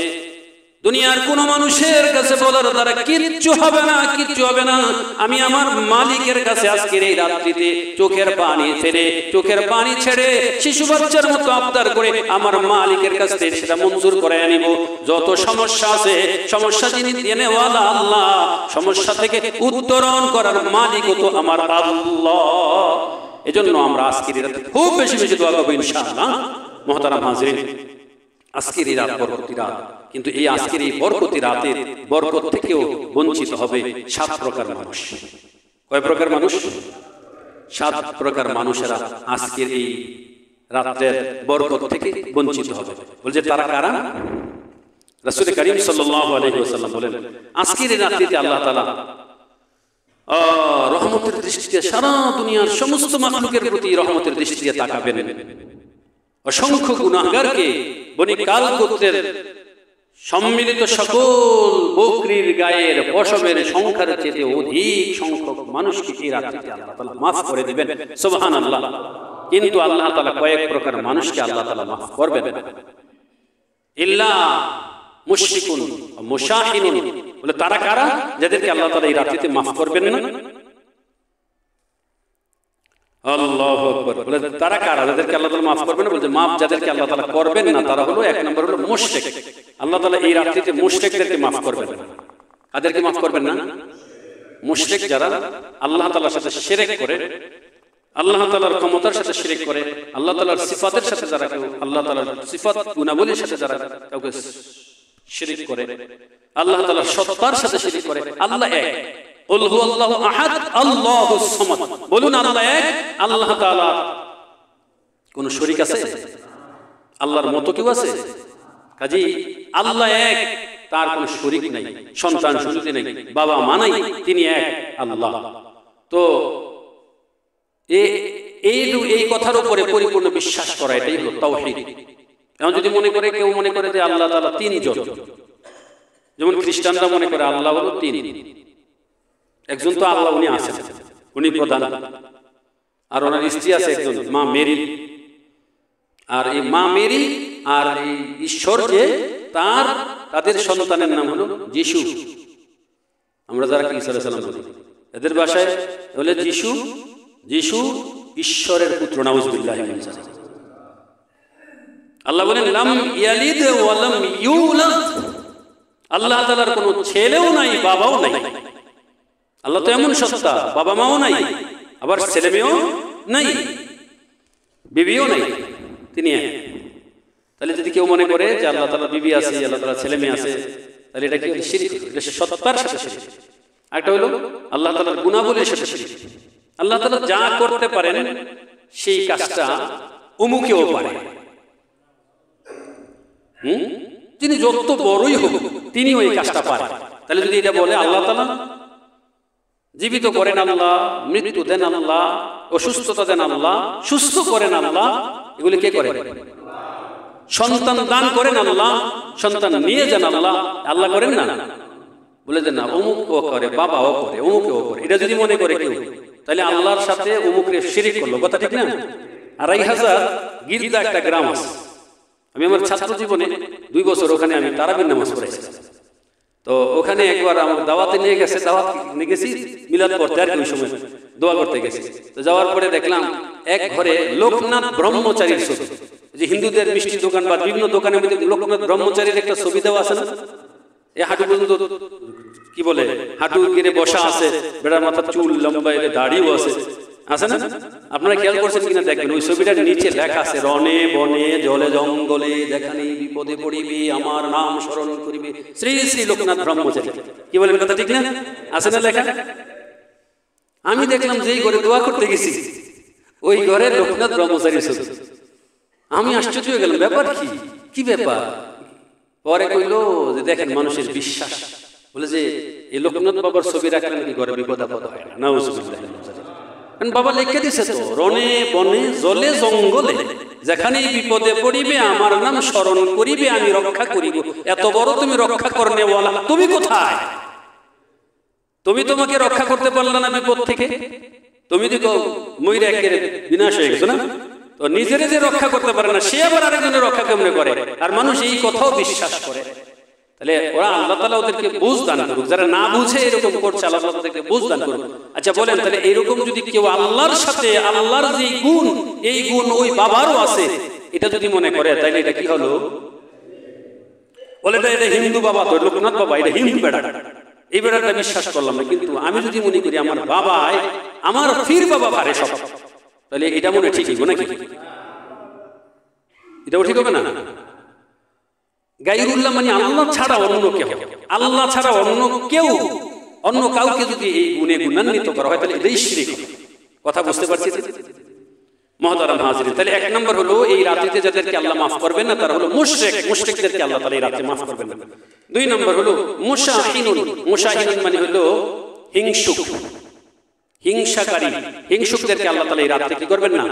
দুনিয়ার কোন মানুষের কাছে বলার দ্বারা কিচ্ছু হবে না, কিচ্ছু হবে না। আমি আমার মালিকের কাছে আজকের এই রাত্রিতে চোখের পানি ছেড়ে শিশু বাচ্চার মতো আবদার করে আমার মালিকের কাছ থেকে সেটা মঞ্জুর করে আনিব। যত সমস্যা আছে, সমস্যা যিনি দেনেওয়ালা আল্লাহ, সমস্যা থেকে উত্তরণ করার মালিকও তো আমার আল্লাহ। এজন্য আমরা আজকের রাতে খুব বেশি বেশি দোয়া করব ইনশাআল্লাহ। মুহতারাম হাজিরিন, আজকের এই রাত বরকতি রাত, কিন্তু এই আজকের এই বরকতি রাতের বরকত থেকেও বঞ্চিত হবে 7 প্রকার মানুষ। কয় প্রকার মানুষ? 7 প্রকার মানুষেরা আজকের এই রাতের বরকত থেকে বঞ্চিত হবে। বলছে তারা কারা? রাসূল করিম সাল্লাল্লাহু আলাইহি ওয়াসাল্লাম বলেন, আজকের এই রাত্রিতে আল্লাহ তাআলা রহমতের দৃষ্টিতে সারা দুনিয়ার সমস্ত মাখলুকের প্রতি রহমতের দৃষ্টিতে তাকাবেন। অসংখ্য গুনাহগারকে বনি কাল গোত্রের সম্মিলিত সকল বকরির গায়ের পশমের সংখ্যার চেয়ে অধিক সংখ্যক মানুষকে এই রাত্রিতে আল্লাহ তাআলা মাফ করে দিবেন। সুবহানাল্লাহ। কিন্তু আল্লাহ তাআলা কয়েক প্রকার মানুষকে আল্লাহ তাআলা মাফ করবেন না। ইল্লা মুশরিকুন মুশাহিনুন, বলে তারা কারা? যাদেরকে আল্লাহ তাআলা এই রাত্রিতে মাফ করবেন না। আল্লাহু আকবার। বলে তারা কারা? যাদেরকে আল্লাহ তাআলা মাফ করবেন না। বলতে মাফ যাদেরকে আল্লাহ তাআলা করবেন না তারা হলো, এক নম্বর হলো মুশরিক। আল্লাহ তাআলা এই রাত্রিতে মুশরিকদেরকে মাফ করবেন না। কাদেরকে মাফ করবেন না? মুশরিক যারা আল্লাহ তাআলার সাথে শিরক করে, আল্লাহ তাআলার ক্ষমতার সাথে শিরক করে, আল্লাহ তাআলার সিফাতের সাথে যারা কেউ, আল্লাহ তাআলার সিফাত গুণাবলীর সাথে যারা কাউকে শিরক করে, আল্লাহ তাআলার সত্তার সাথে শিরক করে। আল্লাহ এক, কুল হুয়াল্লাহু আহাদ আল্লাহুস সামাদ। বলুন আল্লাহ এক, আল্লাহ তাআলা কোন শরীক আছে? আল্লাহর মতো কেউ আছে? কাজী আল্লাহ এক, তার কোনো শরীক নাই, সন্তান সন্ততি নাই, বাবা মা নাই, তিনি এক আল্লাহ। তো এই কথার উপরে পরিপূর্ণ বিশ্বাস করা, এটাই হলো তাওহীদ। এখন যদি কেউ মনে করে যে আল্লাহ তাআলা তিনজন, যেমন খ্রিস্টানরা মনে করে আল্লাহ হলো তিন, একজন তো আল্লাহ উনি আছেন, উনি প্রধান, আর ওনার স্ত্রী আছে একজন মা মেরি, আর এই মা মেরি আর এই ঈশ্বর যে তাদের সন্তানের নাম হলো যিশু। আমরা যারা ঈসা আলাইহিস সালাম বলি, এদের ভাষায় বলে যিশু ঈশ্বরের পুত্র। নাউযুবিল্লাহি মিন যালিক। আল্লাহ বলেন লাম ইয়ালিদ ওয়া লাম ইউলাদ, আল্লাহ তাআলার কোনো ছেলেও নাই, বাবাও নাই। আল্লাহ তো এমন সত্তা, বাবা মাও নাই, আবার ছেলে মেয়েও নাই, বিবিও নাই, তিনি এক। তাহলে যদি কেউ মনে করে যে আল্লাহ তাআলা বিবি আছে, আল্লাহ তাআলা ছেলে মেয়ে আছে, তাহলে এটা কি শিরক? এটা সত্তার সাথে শিরক। একটা হলো আল্লাহ তাআলার গুণাবলীর সাথে শিরক। আল্লাহ তাআলা যা করতে পারেন সেই কাজটা অমুকেও পারে। তিনি যত বড়ই হোক তিনি ওই কাজটা পারেন। তাহলে যদি এটা বলে আল্লাহ তাআলা জীবিত করেন আল্লাহ, মৃত্যু দেন আল্লাহ, অসুস্থতা দেন আল্লাহ, সুস্থ করেন আল্লাহ, এগুলি কে করেন? সন্তান দান করেন আল্লাহ, সন্তান নিয়ে যান আল্লাহ, আল্লাহ করেন না? বলে দেন না অমুক ও করে, বাবাও করে, অমুকেও করে। এটা যদি মনে করে কেউ, তাহলে আল্লাহর সাথে অমুকের শিরক করলো। কথা ঠিক না? 2500 গির্দা একটা গ্রাম আছে। আমি আমার ছাত্র জীবনে 2 বছর ওখানে আমি তারাবির নামাজ পড়েছি। তো ওখানে একবার আমার দাওয়াতে নিয়ে গেছি মিলাদ পড়তে, আর ওই সময় দোয়া করতে গেছি। তো যাওয়ার পরে দেখলাম এক ঘরে লোকনাথ ব্রহ্মচারীর ছবি। যে হিন্দুদের মিষ্টি দোকান বা বিভিন্ন দোকানের মধ্যে লোকনাথ ব্রহ্মচারীর একটা ছবি দেওয়া আছে না? এই হাঁটু পর্যন্ত কি বলে হাঁটু গিরে বসা আছে, বেড়ার মাথার চুল লম্বা, এলে দাড়িও আছে না? আপনারা খেয়াল করছেন কিনা দেখবেন, ওই ছবিটার নিচে লেখা আছে রণে বনে জলে জঙ্গলে যেখানে বিপদে পড়িবি আমার নাম স্মরণ করিবি শ্রী শ্রী লোকনাথ ব্রহ্মচারী। কি বলেন? কথা ঠিক না? আছে না লেখা? আমি দেখলাম যেই ঘরে দোয়া করতে গেছি ওই ঘরে লোকনাথ ব্রহ্মচারী ছবি। আমি আশ্চর্য হয়ে গেলাম, ব্যাপার কি ব্যাপার? পরে কইলো যে দেখেন মানুষের বিশ্বাস, বলে যে এই লোকনাথ বাবার ছবি রাখলে নাকি ঘরে বিপদ আপদ হয় না। নাউযুবিল্লাহ। কারণ বাবা লিখে দিছে তো রণে বনে জলে জঙ্গলে যেখানেই বিপদে পড়িবে আমার নাম স্মরণ করিবে আমি রক্ষা করিব। এত বড় তুমি রক্ষা করনে ওয়ালা, তুমি কোথায়? তুমি তোমাকে রক্ষা করতে পারলে না বিপদ থেকে? তুমি তো মইরা একেবারে বিনাশ হয়ে গেছো না? তো নিজের যে রক্ষা করতে পারে না সে আবার আরেকজনের রক্ষা কেমনে করে? আর মানুষ এই কথাও বিশ্বাস করে। তাহলে ওরা আল্লাহ তাআলা ওদেরকে বুঝ দান করুক, যারা না বুঝে এরকম করছে আল্লাহ তাআলা ওদেরকে বুঝ দান করুক। আচ্ছা বলেন, তাহলে এরকম যদি কেউ আল্লাহর সাথে আল্লাহর যে গুণ, এই গুণ ওই বাবারও আছে, এটা যদি মনে করে, তাহলে এটা কি হলো? বলে এটা হিন্দু বাবা, তো লোকনাথ বাবা, এটা হিন্দু বেড়া, এই বেড়াটা বিশ্বাস করলাম না। কিন্তু আমি যদি মনে করি আমার বাবাই আমার ফির বাবা পারে সব, তাহলে এটা মনে ঠিক হইব নাকি? এটাও ঠিক হবে না? গায়রুল্লাহ মানে আল্লাহ ছাড়া অন্য কেউ, আল্লাহ ছাড়া অন্য কেউ, অন্য কাউকে যদি এই গুণে গুণান্বিত করা হয়, তাহলে এটাই শিরক। কথা বুঝতে পারছি মহতারাম হাজিরিন? তাহলে এক নম্বর হলো এই রাত্রিতে যাদেরকে আল্লাহ মাফ করবেন না তারা হলো মুশরিক, মুশরিকদেরকে আল্লাহ তাআলা এই রাতে মাফ করবেন না। দুই নম্বর হলো মুশাহিনুন, মুশাহিনুন মানে হলো হিংসুক, হিংসাকারী, হিংসুকদেরকে আল্লাহ তাআলা এই রাতে কি করবেন না?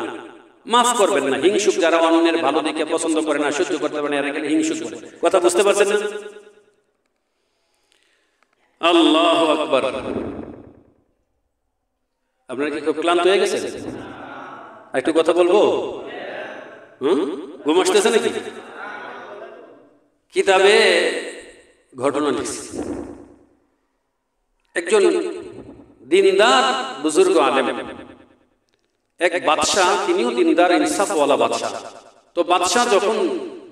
মাফ করবেন না। হিংসুক যারা অন্যের ভালো দিকে পছন্দ করে না, সহ্য করতে পারে না, এরা হিংসুক বলে। কথা বুঝতে পারছেন না? আল্লাহু আকবার। আপনারা কি খুব ক্লান্ত হয়ে গেছেন? একটু কথা বলবো? ঘুম আসতেছে নাকি? কিতাবে ঘটনা লিখছে, একজন দিনদার বুজুর্গ আলেম, এক বাদশাহ, তিনিও দিনদার ইনসাফওয়ালা বাদশাহ। তো বাদশাহ যখন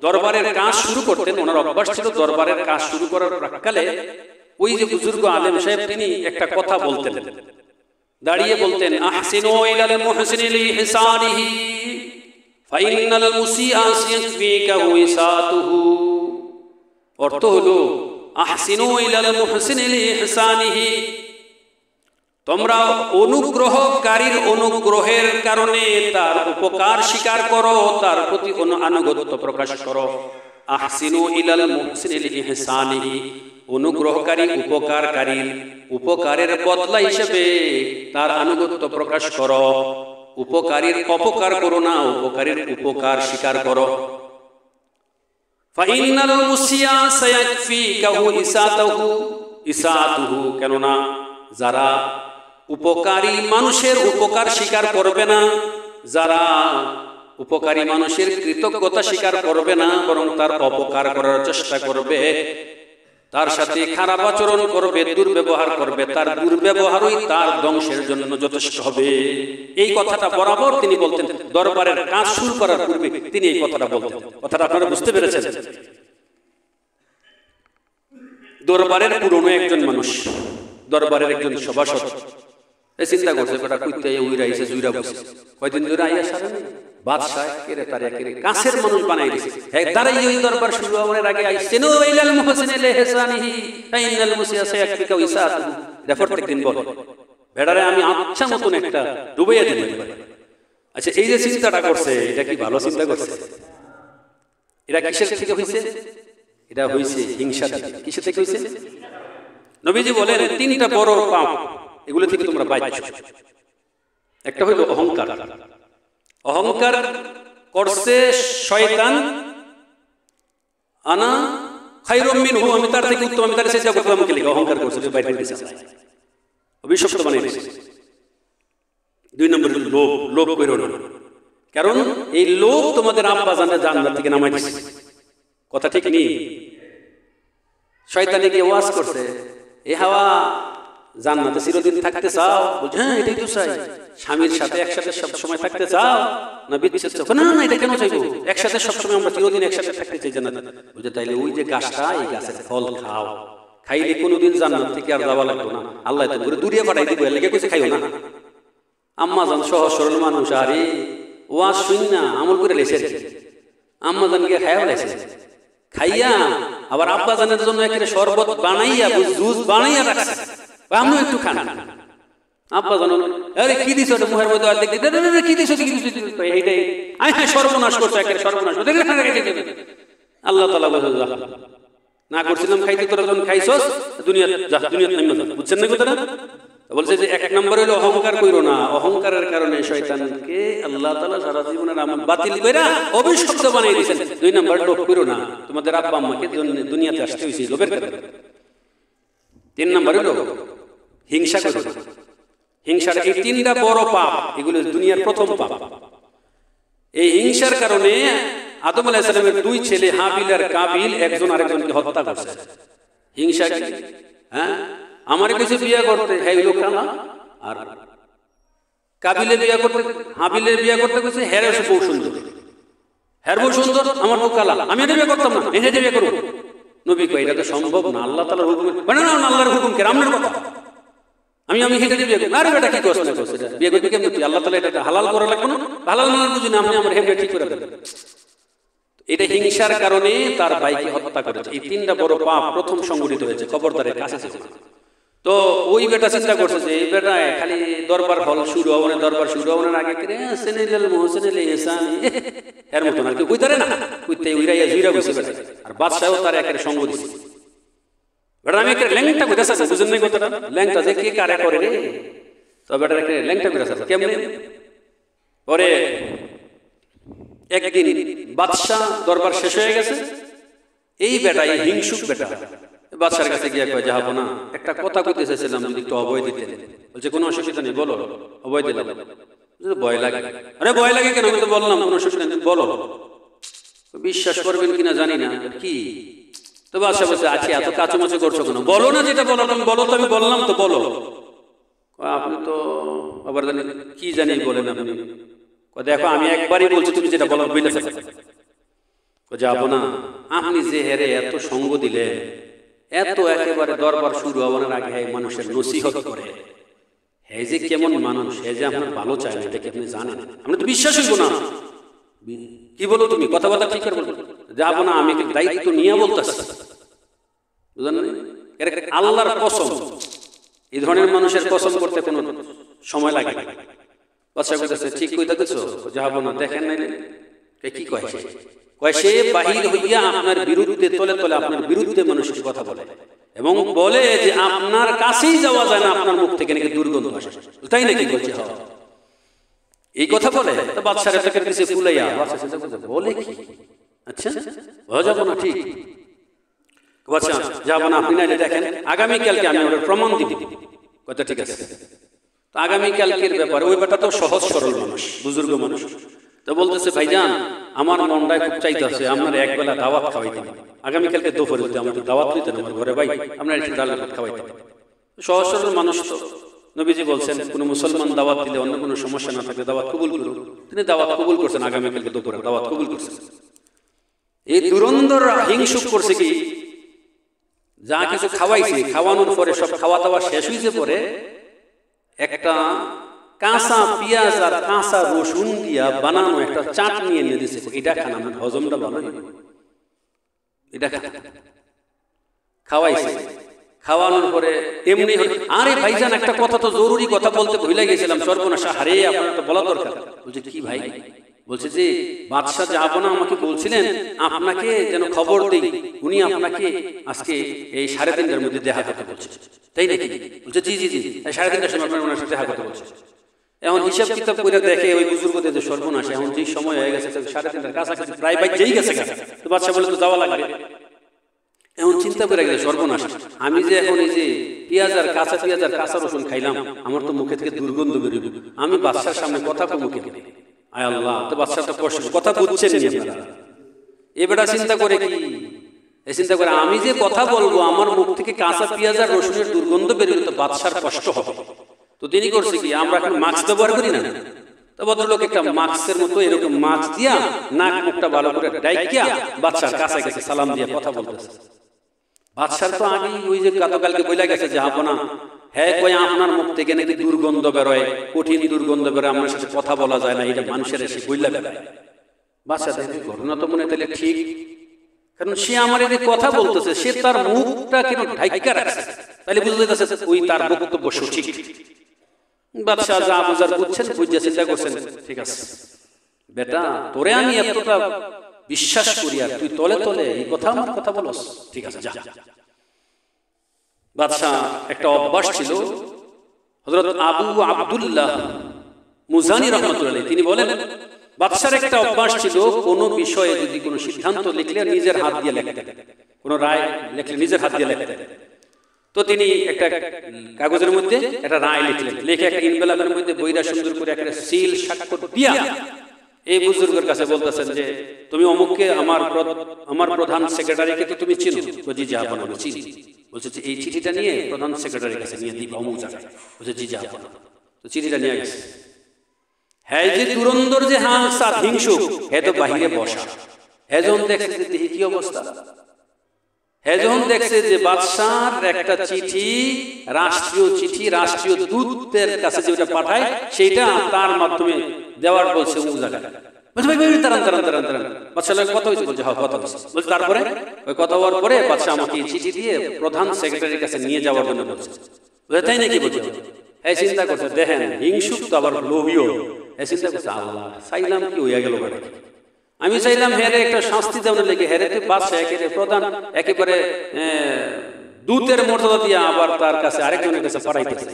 দরবারের কাজ শুরু করতেন, ওনার অভ্যাস ছিল দরবারের কাজ শুরু করার প্রাক্কালে ওই যে বুজুর্গ আলেম সাহেব তিনি একটা কথা বলতেন, দাঁড়িয়ে বলতেন, আহসিনু ইলাল মুহসিনি লিহিসানিহি ফাইনাল মুসিআ ইয়াকফিকাহু ইসাতুহু। অর্থ হলো আহসিনু ইলাল মুহসিনি লিহিসানিহি, তোমরা অনুগ্রহকারীর অনুগ্রহের কারণে তার উপকার স্বীকার করো, তার প্রতি আনুগত্য প্রকাশ করো। আহসিনু ইলাল মুহসিনি লিহিসানিহি, অনুগ্রহকারী উপকারকারীর উপকারের বদলা হিসেবে তার আনুগত্য প্রকাশ করো। উপকারীর অপকার করো না, উপকারীর উপকার স্বীকার করো। ফাইনাল মুসিআ সায়াকফিকাহু ইসাতুহু, ইসাতুহু কেননা যারা উপকারী মানুষের উপকার স্বীকার করবে না, যারা উপকারী মানুষের কৃতজ্ঞতা স্বীকার করবে না, বরং তার অপকার করার চেষ্টা করবে, তার সাথে খারাপ আচরণ করবে, দুর্ব্যবহার করবে, তার দুর্ব্যবহারই তার ধ্বংসের জন্য যথেষ্ট হবে। এই কথাটা বরাবর তিনি বলতেন, দরবারের কাজ শুরু করার পূর্বে তিনি এই কথাটা বলতেন। কথাটা আপনারা বুঝতে পেরেছেন? দরবারের পুরনো একজন মানুষ, দরবারের একজন সভাসদ, এই চিন্তা করছে কটা কইতে উইরা আইছে, জুইরা বসে কয়দিন ধরে আইয়া সারে বাদশাহ কেরে তার একেরে কাছের মানুষ বানাই দিয়েছে। এক দাঁড়াই ওই দরবার শুরু হওয়ার আগে আইছে, নো ইলাল মুহসিনি লিহিসানিহি ফাইনাল মুসিআ সায়াকফিকাহু ইসাতুহু। এটা প্রত্যেকদিন বলে বেড়ারে আমি আচ্ছা মতন একটা ডুবাইয়া দিতে পারি। আচ্ছা, এই যে চিন্তাটা করছে, এটা কি ভালো চিন্তা করছে? এটা কিসের থেকে হইছে? এটা হইছে হিংসা থেকে। কিসের থেকে হইছে? নবীজি বলেন তিনটা বড় পাপ, এগুলো থেকে তোমরা বাঁচো। একটা হইল অহংকার। অহংকার করছে শয়তান, আনা খায়রুম মিনহু, আমি তার থেকে উত্তম, আমি তার চেষ্টা করতাম, আমাকে লিখে অহংকার করছে, বাইরে দিয়েছে, অভিশপ্ত বানিয়ে দিয়েছে। দুই নম্বর লোভ, লোভ করো না, কারণ এই লোভ তোমাদের আব্বা জানে জান্নাত থেকে নামাই দিয়েছে। কথা ঠিক নেই? শয়তানে গিয়ে ওয়াজ করছে, এ হাওয়া জান্নাতে চিরদিন থাকতে চাও? বলছে হ্যাঁ এটাই তো চাই। স্বামীর সাথে একসাথে সব সময় থাকতে চাও না বিচ্ছেদ চাও? না না, এটা কেন চাইবো? একসাথে সবসময় আমরা চিরদিন একসাথে থাকতে চাই জান্নাতে। বলছে তাইলে ওই যে গাছটা, এই গাছের ফল খাও, খাইলে কোনোদিন জান্নাত থেকে আর যাওয়া লাগবে না, আল্লাহ তো করে দূরে পাঠাই দিব, লেগে কইছে খাইও না। আম্মা জান সহজ সরল মানুষ, আরে ওয়াজ শুন না আমল করে লেছে। আম্মা জানকে খাইয়া লেছে, খাইয়া আবার আব্বা জানের জন্য একটা শরবত বানাইয়া, জুস বানাইয়া রাখছে, আমিও একটু খান। আব্বা জানো আরে কি দিছ মুহের মধ্যে অর্ধেক দিতে, কি দিছ এইটাই হ্যাঁ সর্বনাশ করছো, একটা সর্বনাশ। আল্লাহ তাআলা বলেন না করছিলাম খাইতে, তোরা যখন খাইছস দুনিয়া দুনিয়াতে নাইমা যা। বুঝছেন না কথাটা? বলছে যে এক নম্বর হলো অহংকার কইরো না। অহংকারের কারণে শয়তানকে আল্লাহ তাআলা সারা জীবনের আমল বাতিল কইরা অভিশপ্ত বানিয়ে দিয়েছেন। দুই নম্বর লোভ কইরো না, তোমাদের আব্বা আম্মাকে দুনিয়াতে আসতে হইছে লোভের কারণে। তিন নম্বর হলো হিংসা করো না। হিংসার এই তিনটা বড় পাপ, এগুলো দুনিয়ার প্রথম পাপ। এই হিংসার কারণে আদম আলাইহিস সালামের দুই ছেলে হাবিল আর কাবিল একজন আরেকজনকে হত্যা করছে। হিংসা কি? হ্যাঁ, আমার কিছু বিয়ে করতে, হ্যাঁ লোক কালা, আর কাবিলে বিয়ে করতে, হাবিলের বিয়ে করতে গেছে, হ্যাঁ বউ সুন্দর, হ্যাঁ বউ সুন্দর, আমার বউ কালা, আমি এটা বিয়ে করতাম না, এটা বিয়ে করবো। নবী কয় এটা তো সম্ভব না, আল্লাহ তাআলার হুকুম, মানে না আল্লাহর হুকুম কে, আপনার কথা, আমি হেঁটে বিয়ে করবো। আরে বেটা কি করছ না করছে, বিয়ে করবি কেমন তুই? আল্লাহ তাআলা এটা হালাল করা লাগবে না, হালাল না বুঝি না, আপনি আমার হেঁটে ঠিক করে দেবেন। এটা হিংসার কারণে তার ভাইকে হত্যা করেছে। এই তিনটা বড় পাপ প্রথম সংঘটিত হয়েছে, খবরদারের কাছে ছিল না। তো ওই বেটা চিন্তা করছে যে এই বেটা খালি দরবার হল শুরু হওয়ার, দরবার শুরু হওয়ার আগে করে সেনেল মোহসেনেল ইহসান এর মতন আর কি কইতারে না, কইতে উইরাইয়া জুইরা বসে বেটা। আর বাদশাও তার একের সঙ্গ দিছে। বেটা আমি একটা ল্যাংটা কইতাছে, বুঝেন নাই কথাটা? ল্যাংটা যে কে কারে করে রে, তো বেটার একটা ল্যাংটা কইতাছে কেমনে। পরে একদিন বাদশাহ দরবার শেষ হয়ে গেছে, এই বেটা, এই হিংসুক বেটা বাদশার কাছে গিয়ে কয় যাবো না, একটা কথা কইতে চাইছিলাম, যদি একটু অভয় দিতে। বলছে কোনো অসুবিধা নেই, বলো, অভয় দিলাম। ভয় লাগে। আরে ভয় লাগে কেন, আমি তো বললাম কোনো অসুবিধা নেই, বলো। বিশ্বাস করবেন কিনা জানি না, কি তো বাদশা বলছে আচ্ছা এত কাচুমাচু করছো কেন, বলো না যেটা বলো, তুমি বলো, তো আমি বললাম তো, বলো। আপনি তো আবার জানি কি জানি বলেন আপনি। দেখো আমি একবারই বলছি, তুমি যেটা বলো বলে যাবো না। আপনি যে হেরে এত সঙ্গ দিলে, এত একেবারে দরবার শুরু হওয়ার আগে মানুষের নসিহত করে, হে যে কেমন মানুষ, হে যে আপনার ভালো চায় না, এটা কি আপনি জানেন? আপনি তো বিশ্বাস হইব না। কি বলো তুমি, কথাবার্তা ঠিক করে বলো। যাবো না, আমি দায়িত্ব নিয়ে বলতেছি, বুঝলেন? আল্লাহর কসম, এই ধরনের মানুষের কসম করতে কোনো সময় লাগে না। বাদশা কইতেছে ঠিক কইতাছো, যাবো না, দেখেন নাই কি কয় সে, কয় সে বাহির হইয়া আপনার বিরুদ্ধে তলে তলে আপনার বিরুদ্ধে মানুষের কথা বলে এবং বলে যে আপনার কাছেই যাওয়া যায় না, আপনার মুখ থেকে নাকি দুর্গন্ধ আসে, তাই নাকি? বলছে হ্যাঁ, এই কথা বলে। তো বাদশার এটাকে কিছু ফুলাইয়া বলে কি, আচ্ছা যাবো না, ঠিক বাদশা যাবো না, আপনি নাইলে দেখেন আগামীকালকে আমি ওর প্রমাণ দিব। কথা ঠিক আছে। তো আগামীকালকের ব্যাপারে ওই ব্যাপারটা তো সহজ সরল মানুষ, বুজুর্গ মানুষ। তো বলতেছে ভাইজান আমার মনটায় খুব চাইতেছে আপনার একবেলা দাওয়াত খাওয়াইতাম, আগামীকালকে দুপুরে যদি আমাদের দাওয়াত দিতেন আমার ঘরে, ভাই আপনার একটু ডাল ভাত খাওয়াইতাম। সহজ সরল মানুষ তো। নবীজি বলছেন কোনো মুসলমান দাওয়াত দিলে অন্য কোনো সমস্যা না থাকলে দাওয়াত কবুল করুন। তিনি দাওয়াত কবুল করছেন, আগামীকালকে দুপুরে দাওয়াত কবুল করছেন। এই দুরন্দর হিংসুক করছে কি, যা কিছু খাওয়াইছে, খাওয়ানোর পরে সব খাওয়া দাওয়া শেষ হয়েছে, পরে একটা কাঁচা পেঁয়াজ আর কাঁচা রসুন দিয়া বানানো একটা চাটনি এনে দিছে, এটা খান, আমার হজমটা ভালো, এটা খাওয়াইছে। খাওয়ানোর পরে এমনি, আরে ভাইজান একটা কথা তো জরুরি কথা বলতে ভুলে গেছিলাম, সর্বনাশা, হারে আপনার তো বলা দরকার। বলছে কি ভাই? বলছে যে বাদশাহ যাবো না আমাকে বলছিলেন আপনাকে যেন খবর দিই, উনি আপনাকে আজকে এই 3:30টার মধ্যে দেখা করতে বলছে, তাই নাকি? বলছে জি জি জি, 3:30টার সময় আপনার ওনার সাথে দেখা করতে বলছে। এখন হিসাব কিতাব করে দেখে ওই বুজুর্গদের যে সর্বনাশ, এখন যে সময় হয়ে গেছে 3:30টার কাছাকাছি প্রায় যেই গেছে, তো বাদশাহ বলে তো যাওয়া লাগবে। এখন চিন্তা করে গেছে সর্বনাশ, আমি যে এখন এই যে পেঁয়াজ আর কাঁচা পেঁয়াজ আর কাঁচা রসুন খাইলাম, আমার তো মুখে থেকে দুর্গন্ধ বেরোবে, আমি বাদশার সামনে কথা কো মুখে নেই, আয় আল্লাহ, তো বাদশাহ তো কষ্ট, কথা বুঝছেন আপনারা? এবারে চিন্তা করে কি, এই চিন্তা করে আমি যে কথা বলবো আমার মুখ থেকে কাঁচা পেঁয়াজ আর রসুনের দুর্গন্ধ বেরোবে, তো বাদশার কষ্ট হবে। তো তিনি করছে কি, আমরা এখন মাস্ক ব্যবহার করি না, তো ভদ্রলোক একটা মাস্কের মতো এরকম মাস্ক দিয়া নাক মুখটা ভালো করে ডাইকিয়া বাদশার কাছে গেছে, সালাম দিয়ে কথা বলতেছে। বাদশার তো আগেই ওই যে গতকালকে বইলা গেছে যে আপনা, হ্যাঁ কই আপনার মুখ থেকে নাকি দুর্গন্ধ বেরোয়, কঠিন দুর্গন্ধ বেরোয়, আপনার সাথে কথা বলা যায় না, এটা মানুষের এসে বইলা বেরোয়। বাদশা দেখে ঘটনা তো মনে তাহলে ঠিক, কারণ সে আমার এই কথা বলতেছে, সে তার মুখটা কেন ঢাইকা রাখছে, তাহলে বুঝতে যাচ্ছে ওই তার বক্তব্য সঠিক। বাদশাহ যা বুঝার বুঝছেন, বুঝে চিন্তা করছেন, ঠিক আছে বেটা, তোরে আমি এতটা বিশ্বাস করি আর তুই তলে তলে এই কথা আমার কথা বলস, ঠিক আছে যা। বাদশাহ একটা অভ্যাস ছিল, হযরত আবু আব্দুল্লাহ মুজানি রাহমাতুল্লাহ তিনি বলেন, বাদশার একটা অভ্যাস ছিল কোনো বিষয়ে যদি কোনো সিদ্ধান্ত লিখলে নিজের হাত দিয়ে লিখতেন, কোনো রায় লিখলে নিজের হাত দিয়ে লিখতেন। তো তিনি একটা কাগজের মধ্যে একটা রায় লিখলেন, লিখে একটা ইনভেলপের মধ্যে বইরা সুন্দর করে একটা সিল স্বাক্ষর দিয়া এই বুজুর্গের কাছে বলতেছেন যে তুমি অমুককে আমার প্রধান সেক্রেটারিকে তো তুমি চিনো? জি জি আপন আমি চিনি। বলছে যে এই চিঠিটা নিয়ে প্রধান সেক্রেটারির কাছে নিয়ে দিবা অমুক জায়গায়। বলছে জি জি আপন। তো চিঠিটা নিয়ে গেছে। হ্যাঁ যে তুরন্দর যে হাংসাত হিংসুক হ্যাঁ তো বাহিরে বসা, হ্যাঁ যখন দেখছে যে দেখি কি অবস্থা, হ্যাঁ যখন দেখছে যে বাদশার একটা চিঠি, রাষ্ট্রীয় চিঠি, রাষ্ট্রীয় দূতের কাছে যেটা পাঠায় সেইটা তার মাধ্যমে দেওয়ার বলছে অমুক জায়গায়। বলছে ভাই ভাই তারান তারান তারান তারান। বাদশাহ কথা হয়েছে? বলছে হ্যাঁ কথা হয়েছে। বলছে তারপরে? ওই কথা হওয়ার পরে বাদশাহ আমাকে চিঠি দিয়ে প্রধান সেক্রেটারির কাছে নিয়ে যাওয়ার জন্য বলছে। বলছে তাই নাকি? বলছে এই চিন্তা করছে দেখেন হিংসুক তো আবার লোভীও। এই চিন্তা করছে আল্লাহ চাইলাম কি হইয়া গেল বাড়ি, আমি চাইলাম হেরে একটা শাস্তি দেওয়ার লেগে, হেরে বাদশাহ একেবারে প্রধান একেবারে দূতের মর্যাদা দিয়ে আবার তার কাছে আরেকজনের কাছে পাঠাইতেছে,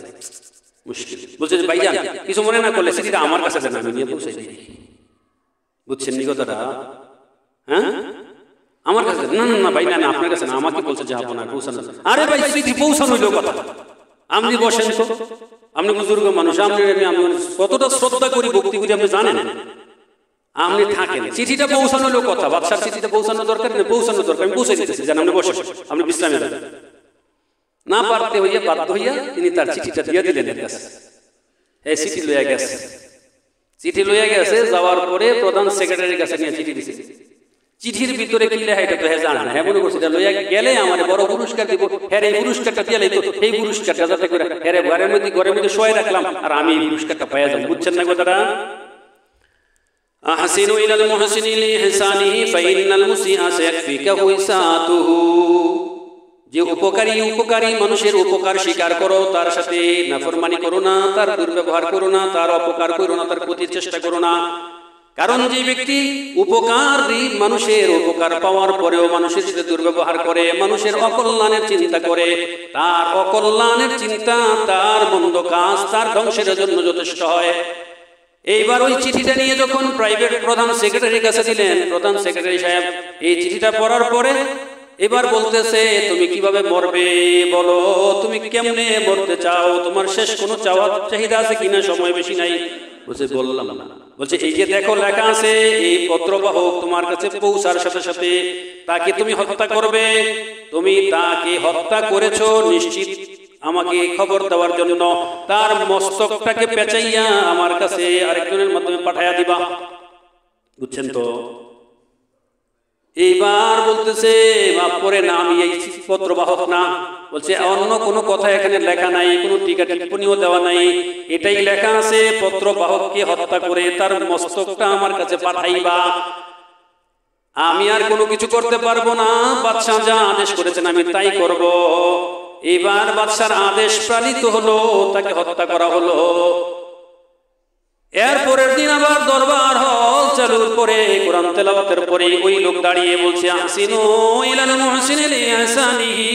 মুশকিল। বলছে যে ভাইজান কিছু মনে না করলে চিঠিটা আমার কাছে দেন, আমি নিয়ে পৌঁছাই দিই। বুঝছেন নি কথাটা? হ্যাঁ আমার কাছে না না না ভাই না না আপনার কাছে না, আমাকে বলছে যে আপনার পৌঁছানো। আরে ভাই চিঠি পৌঁছানো হইল কথা, আপনি বসেন তো, আপনি বুজুর্গ মানুষ, আপনি আমি কতটা শ্রদ্ধা করি ভক্তি করি আপনি জানেন, আপনি থাকেন। চিঠিটা পৌঁছানো হলো কথা, বাদশার চিঠিটা পৌঁছানো দরকার নেই, পৌঁছানো দরকার, আমি পৌঁছে দিতেছি, জান আপনি বসে, আপনি বিশ্রামে যান। না পারতে হইয়া বাধ্য হইয়া তিনি তার চিঠিটা দিয়ে দিলেন এর কাছে। এই চিঠি লইয়া গেছে, চিঠি লইয়া গেছে, যাওয়ার পরে প্রধান সেক্রেটারির কাছে নিয়ে চিঠি দিছে। চিঠির ভিতরে কি লেখা এটা তো হ্যাঁ জানা না, হ্যাঁ মনে করছি এটা লইয়া গেলে আমার বড় পুরস্কার দিব, হ্যাঁ এই পুরস্কারটা দিয়ে তো এই পুরস্কারটা যাতে করে হ্যাঁ ঘরের মধ্যে শোয়াই রাখলাম আর আমি এই পুরস্কারটা পাইয়া যাবো। বুঝছেন না কথাটা? আহসিনু ইলাল মুহসিনি লিইহসানিহি ফাইন্নাল মুসিআ সায়াকফিকাহু ইসাতুহু। যে উপকারী মানুষের উপকার স্বীকার করো, তার সাথে নাফরমানি করো না, তার দুর্ব্যবহার করো না, তার অপকার করো না, তার ক্ষতির চেষ্টা করো না। কারণ যে ব্যক্তি উপকারী মানুষের উপকার পাওয়ার পরেও মানুষের সাথে দুর্ব্যবহার করে, মানুষের অকল্যাণের চিন্তা করে, তার অকল্যাণের চিন্তা, তার মন্দ কাজ তার ধ্বংসের জন্য যথেষ্ট হয়। এইবার ওই চিঠিটা নিয়ে যখন প্রাইভেট প্রধান সেক্রেটারির কাছে দিলেন, প্রধান সেক্রেটারি সাহেব এই চিঠিটা পড়ার পরে এবার বলতেছে তুমি কিভাবে মরবে বলো, তুমি কেমনে মরতে চাও, তোমার শেষ কোনো চাহিদা আছে কিনা, সময় বেশি নাই। বলছে বললাম না। বলছে এই যে দেখো লেখা আছে এই পত্রবাহক তোমার কাছে পৌঁছার সাথে সাথে তাকে তুমি হত্যা করবে, তুমি তাকে হত্যা করেছো নিশ্চিত আমাকে খবর দেওয়ার জন্য তার মস্তকটাকে পেঁচাইয়া আমার কাছে আরেকজনের মাধ্যমে পাঠাইয়া দিবা। বুঝছেন তো? এইবার বলতেছে পরে না আমি এই পত্রবাহক না, বলছে অন্য কোনো কথা এখানে লেখা নাই, কোনো টিকা টিপ্পণীও দেওয়া নাই, এটাই লেখা আছে পত্রবাহককে হত্যা করে তার মস্তকটা আমার কাছে পাঠাইবা। আমি আর কোনো কিছু করতে পারবো না, বাদশাহ যা আদেশ করেছেন আমি তাই করব। এবার বাদশার আদেশ পালিত হলো, তাকে হত্যা করা হলো। এর পরের দিন আবার দরবার হল চালুর পরে কোরআন তেলাওয়াতের পরে ওই লোক দাঁড়িয়ে বলছে আহসিনু ইলাল মুহসিনি লিইহসানিহি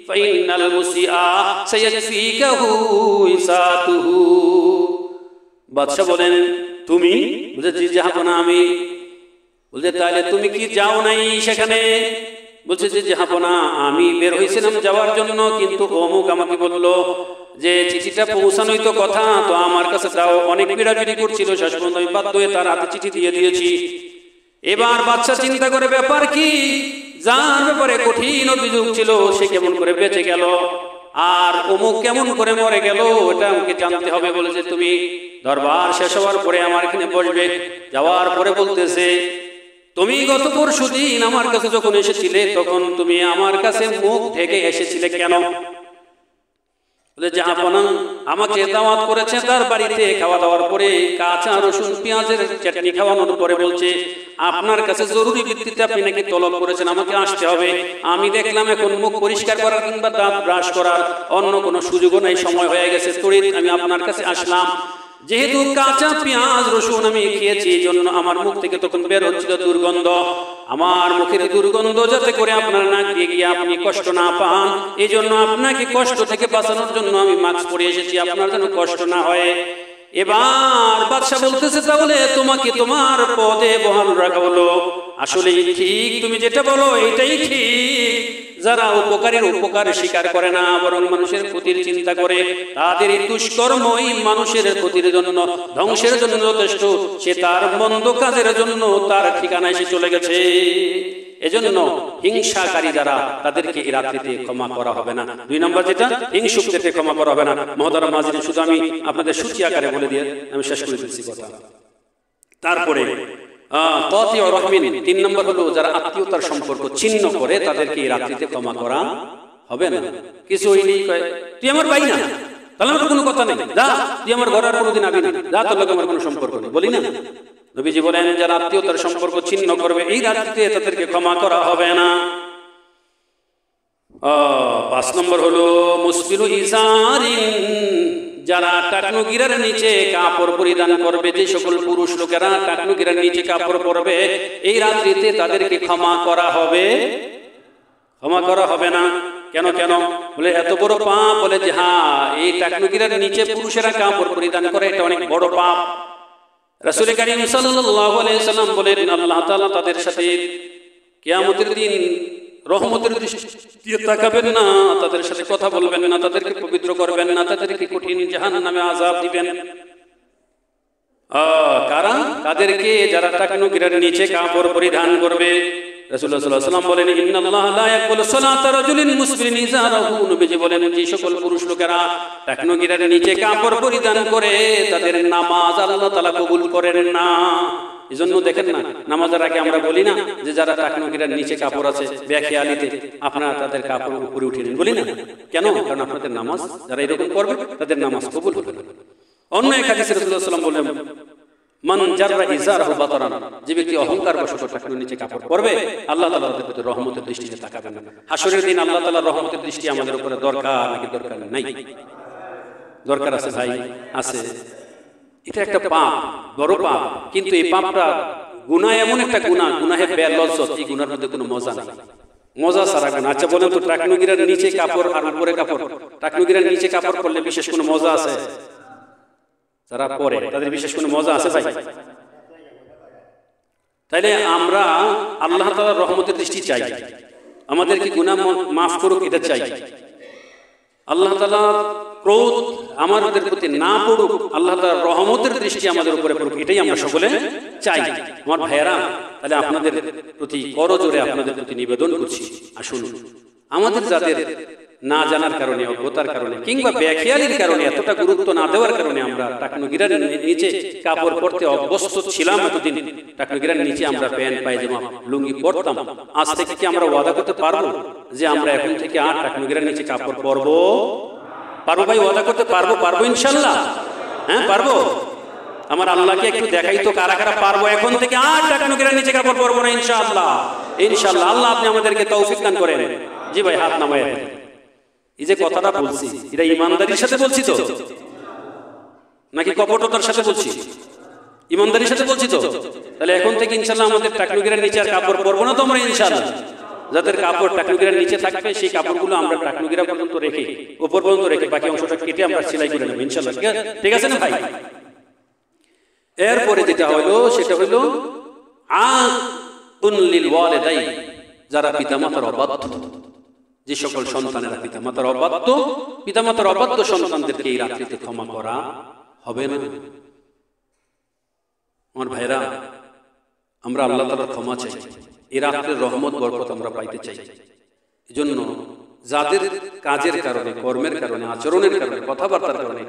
ফাইন্নাল মুসিআ সায়াকফিকাহু ইসাতুহু। বাদশা বলেন তুমি? বলছে জি জাহাপনা আমি। বলছে তাহলে তুমি কি যাও নাই সেখানে? বলছে যে জাহাপনা আমি বের হয়েছিলাম যাওয়ার জন্য, কিন্তু অমুক আমাকে বললো যে চিঠিটা পৌঁছানোই তো কথা, তো আমার কাছে তাও অনেক পিড়াপিড়ি করছিল, শেষ পর্যন্ত আমি বাধ্য হয়ে তার হাতে চিঠি দিয়ে দিয়েছি। এবার বাদশা চিন্তা করে ব্যাপার কি, যার ব্যাপারে কঠিন অভিযোগ ছিল সে কেমন করে বেঁচে গেল আর অমুক কেমন করে মরে গেল ওটা আমাকে জানতে হবে। বলেছে তুমি দরবার শেষ হওয়ার পরে আমার এখানে বসবে। যাওয়ার পরে বলতেছে তুমি গত পরশুদিন আমার কাছে যখন এসেছিলে তখন তুমি আমার কাছে মুখ ঢেকে এসেছিলে কেন? বলে জাহাপনা আমাকে দাওয়াত করেছে তার বাড়িতে, খাওয়া দাওয়ার পরে কাঁচা রসুন পেঁয়াজের চাটনি খাওয়ানোর পরে বলছে আপনার কাছে জরুরি ভিত্তিতে আপনি নাকি তলব করেছেন আমাকে আসতে হবে। আমি দেখলাম এখন মুখ পরিষ্কার করার কিংবা দাঁত ব্রাশ করার অন্য কোনো সুযোগও নাই, সময় হয়ে গেছে, তড়িৎ আমি আপনার কাছে আসলাম। যেহেতু কাঁচা পেঁয়াজ রসুন আমি খেয়েছি এই জন্য আমার মুখ থেকে তখন বের হচ্ছিল দুর্গন্ধ, আমার মুখের দুর্গন্ধ যাতে করে আপনার নাক দিয়ে গিয়ে আপনি কষ্ট না পান, এই জন্য আপনাকে কষ্ট থেকে বাঁচানোর জন্য আমি মাস্ক পরে এসেছি, আপনার যেন কষ্ট না হয়। এবার বাদশা বলতেছে তাহলে তোমাকে তোমার পদে বহাল রাখা হলো। আসলেই ঠিক, তুমি যেটা বলো এটাই ঠিক, যারা উপকারের উপকার স্বীকার করে না, বরং মানুষের ক্ষতির চিন্তা করে, তাদের এই দুষ্কর্মই মানুষের ক্ষতির জন্য, ধ্বংসের জন্য যথেষ্ট। সে তার মন্দ কাজের জন্য তার ঠিকানায় এসে চলে গেছে। এজন্য হিংসাকারী যারা, তাদেরকে এই রাত্রিতে ক্ষমা করা হবে না। 2 নম্বর যেটা, হিংসুকদেরকে ক্ষমা করা হবে না। মহতারাম হাজিরিন, শুধু আমি আপনাদের সূচি আকারে বলে দিয়ে আমি শেষ করে দিচ্ছি কথা। তারপরে কাতি ও রহমিন, 3 নম্বর হলো যারা আত্মীয়তার সম্পর্ক ছিন্ন করে, তাদেরকে এই রাত্রিতে ক্ষমা করা হবে না। কিছু ওই নেই, কয় তুই আমার ভাই না, তাহলে আমার কোনো কথা নেই, যা তুই আমার ঘরে আর কোনোদিন আবি না, যা তোর লোক আমার কোনো সম্পর্ক নেই, বলি না? নবীজি বলেন যারা আত্মীয়তার সম্পর্ক ছিন্ন করবে এই রাত্রিতে তাদেরকে ক্ষমা করা হবে না। 5 নম্বর হলো মুসবিলু ইজারিন, যারা টাকনু গিরার নিচে কাপড় পরিধান করবে, যে সকল পুরুষ লোকেরা টাকনু গিরার নিচে কাপড় পরবে এই রাত্রিতে তাদেরকে ক্ষমা করা হবে, ক্ষমা করা হবে না। কেন কেন বলে এত বড় পাপ, বলে যে হ্যাঁ, এই টাকনু গিরার নিচে পুরুষেরা কাপড় পরিধান করে, এটা অনেক বড় পাপ। রাসূল কারীম সাল্লাল্লাহু আলাইহি সাল্লাম বলেন আল্লাহ তাআলা তাদের সাথে কিয়ামতের দিন রহমতের দৃষ্টিতে তাকাবেন না, তাদের সাথে কথা বলবেন না, তাদেরকে পবিত্র করবেন না, তাদেরকে কঠিন জাহান্নামে আযাব দিবেন। কারা? তাদেরকে যারা টাকনু গিরার নিচে কাপড় পরিধান করবে। রাসূলুল্লাহ সাল্লাল্লাহু আলাইহি ওয়াসাল্লাম বলেন ইন্নাল্লাহা লা ইয়াকবালু সালাতা রাজুলিন মুসবিলিন ইজারাহু, নবীজি বলেন যে সকল পুরুষ লোকেরা টাকনু গিরার নিচে কাপড় পরিধান করে তাদের নামাজ আল্লাহ তাআলা কবুল করেন না। এজন্য দেখেন না, নামাজের আগে আমরা বলি না যে যারা টাকনু গিরার নিচে কাপড় আছে বেখেয়ালিতে আপনারা তাদের কাপড় উপরে উঠিয়ে নিন, বলি না? কেন? কারণ আপনাদের নামাজ, যারা এরকম করবে তাদের নামাজ কবুল হবে না। অন্য এক হাদিসে রাসূলুল্লাহ সাল্লাল্লাহু আলাইহি ওয়াসাল্লাম বলেন মান জাররা ইজারাহু বাতারান, যে ব্যক্তি অহংকার বশত টাকনুর নিচে কাপড় পরবে আল্লাহ তাআলা তার প্রতি রহমতের দৃষ্টিতে তাকাবেন না। হাসরের দিন আল্লাহ তাআলার রহমতের দৃষ্টি আমাদের উপরে দরকার নাকি দরকার নাই? দরকার আছে ভাই, আছে। এটা একটা পাপ, বড় পাপ, কিন্তু এই পাপটা গুনাহ এমন একটা গুনাহ, গুনাহে বেলজ্জত, এই গুনার মধ্যে কোনো মজা নেই, মজা সারা গুনাহ। আচ্ছা বলেন তো, টাকনু গিরার নিচে কাপড় আর উপরে কাপড়, টাকনু গিরার নিচে কাপড় পরলে বিশেষ কোনো মজা আছে? যারা পরে তাদের বিশেষ কোনো মজা আছে ভাই? তাইলে আমরা আল্লাহ তাআলার রহমতের দৃষ্টি চাই, আমাদেরকে গুনাহ মাফ করুক এটা চাই, আল্লাহ তাআলার ক্রোধ আমাদের প্রতি না পড়ুক, আল্লাহ তাআলার রহমতের দৃষ্টি আমাদের উপরে পড়ুক, এটাই আমরা সকলে চাই। আমার ভাইয়েরা, তাহলে আপনাদের প্রতি করজোরে আপনাদের প্রতি নিবেদন করছি, আসুন আমাদের যাদের না জানার কারণে, অজ্ঞতার কারণে কিংবা বেখেয়ালির কারণে, এতটা গুরুত্ব না দেওয়ার কারণে আমরা টাকনু গিরার নিচে কাপড় পরতে অভ্যস্ত ছিলাম এতদিন, টাকনু গিরার নিচে আমরা প্যান্ট পায়জামা লুঙ্গি পরতাম, আজ থেকে কি আমরা ওয়াদা করতে পারবো যে আমরা এখন থেকে আর টাকনু গিরার নিচে কাপড় পরবো? পারবো ভাই? ওয়াদা করতে পারবো? পারবো ইনশাআল্লাহ? হ্যাঁ পারবো। আমার আল্লাহকে একটু দেখাই তো কারা কারা পারবো এখন থেকে আর টাকনু গিরার নিচে কাপড় পরবো না ইনশাআল্লাহ? ইনশাআল্লাহ। আল্লাহ আপনি আমাদেরকে তৌফিক দান করেন। জি ভাই, হাত নামায়। এই যে কথাটা বলছি, এটা ইমানদারির সাথে বলছি তো, নাকি কপটতার সাথে বলছি? ইমানদারির সাথে বলছি তো। তাহলে এখন থেকে ইনশাআল্লাহ আমাদের টাকনু গিরার নিচে আর কাপড় পরবো না তো আমরা ইনশাআল্লাহ। যাদের কাপড় টাকনু গিরার নিচে থাকবে সেই কাপড়গুলো আমরা টাকনু গিরা পর্যন্ত রেখে, উপর পর্যন্ত রেখে, বাকি অংশটা কেটে আমরা সেলাই করে নেব ইনশাআল্লাহ। ঠিক আছে না ভাই? এরপরে যেটা হলো সেটা হলো আকুন লিল ওয়ালিদাই, যারা পিতামাতার অবাধ্য, যে সকল সন্তানেরা পিতামাতার অবাধ্য, পিতামাতার অবাধ্য সন্তানদেরকে এই রাত্রিতে ক্ষমা করা হবে না। আমার ভাইরা, আমরা আল্লাহ তাআলার ক্ষমা চাই, এই রাত্রের রহমত বরকত আমরা পাইতে চাই। এজন্য যাদের কাজের কারণে, কর্মের কারণে, আচরণের কারণে, কথাবার্তার কারণে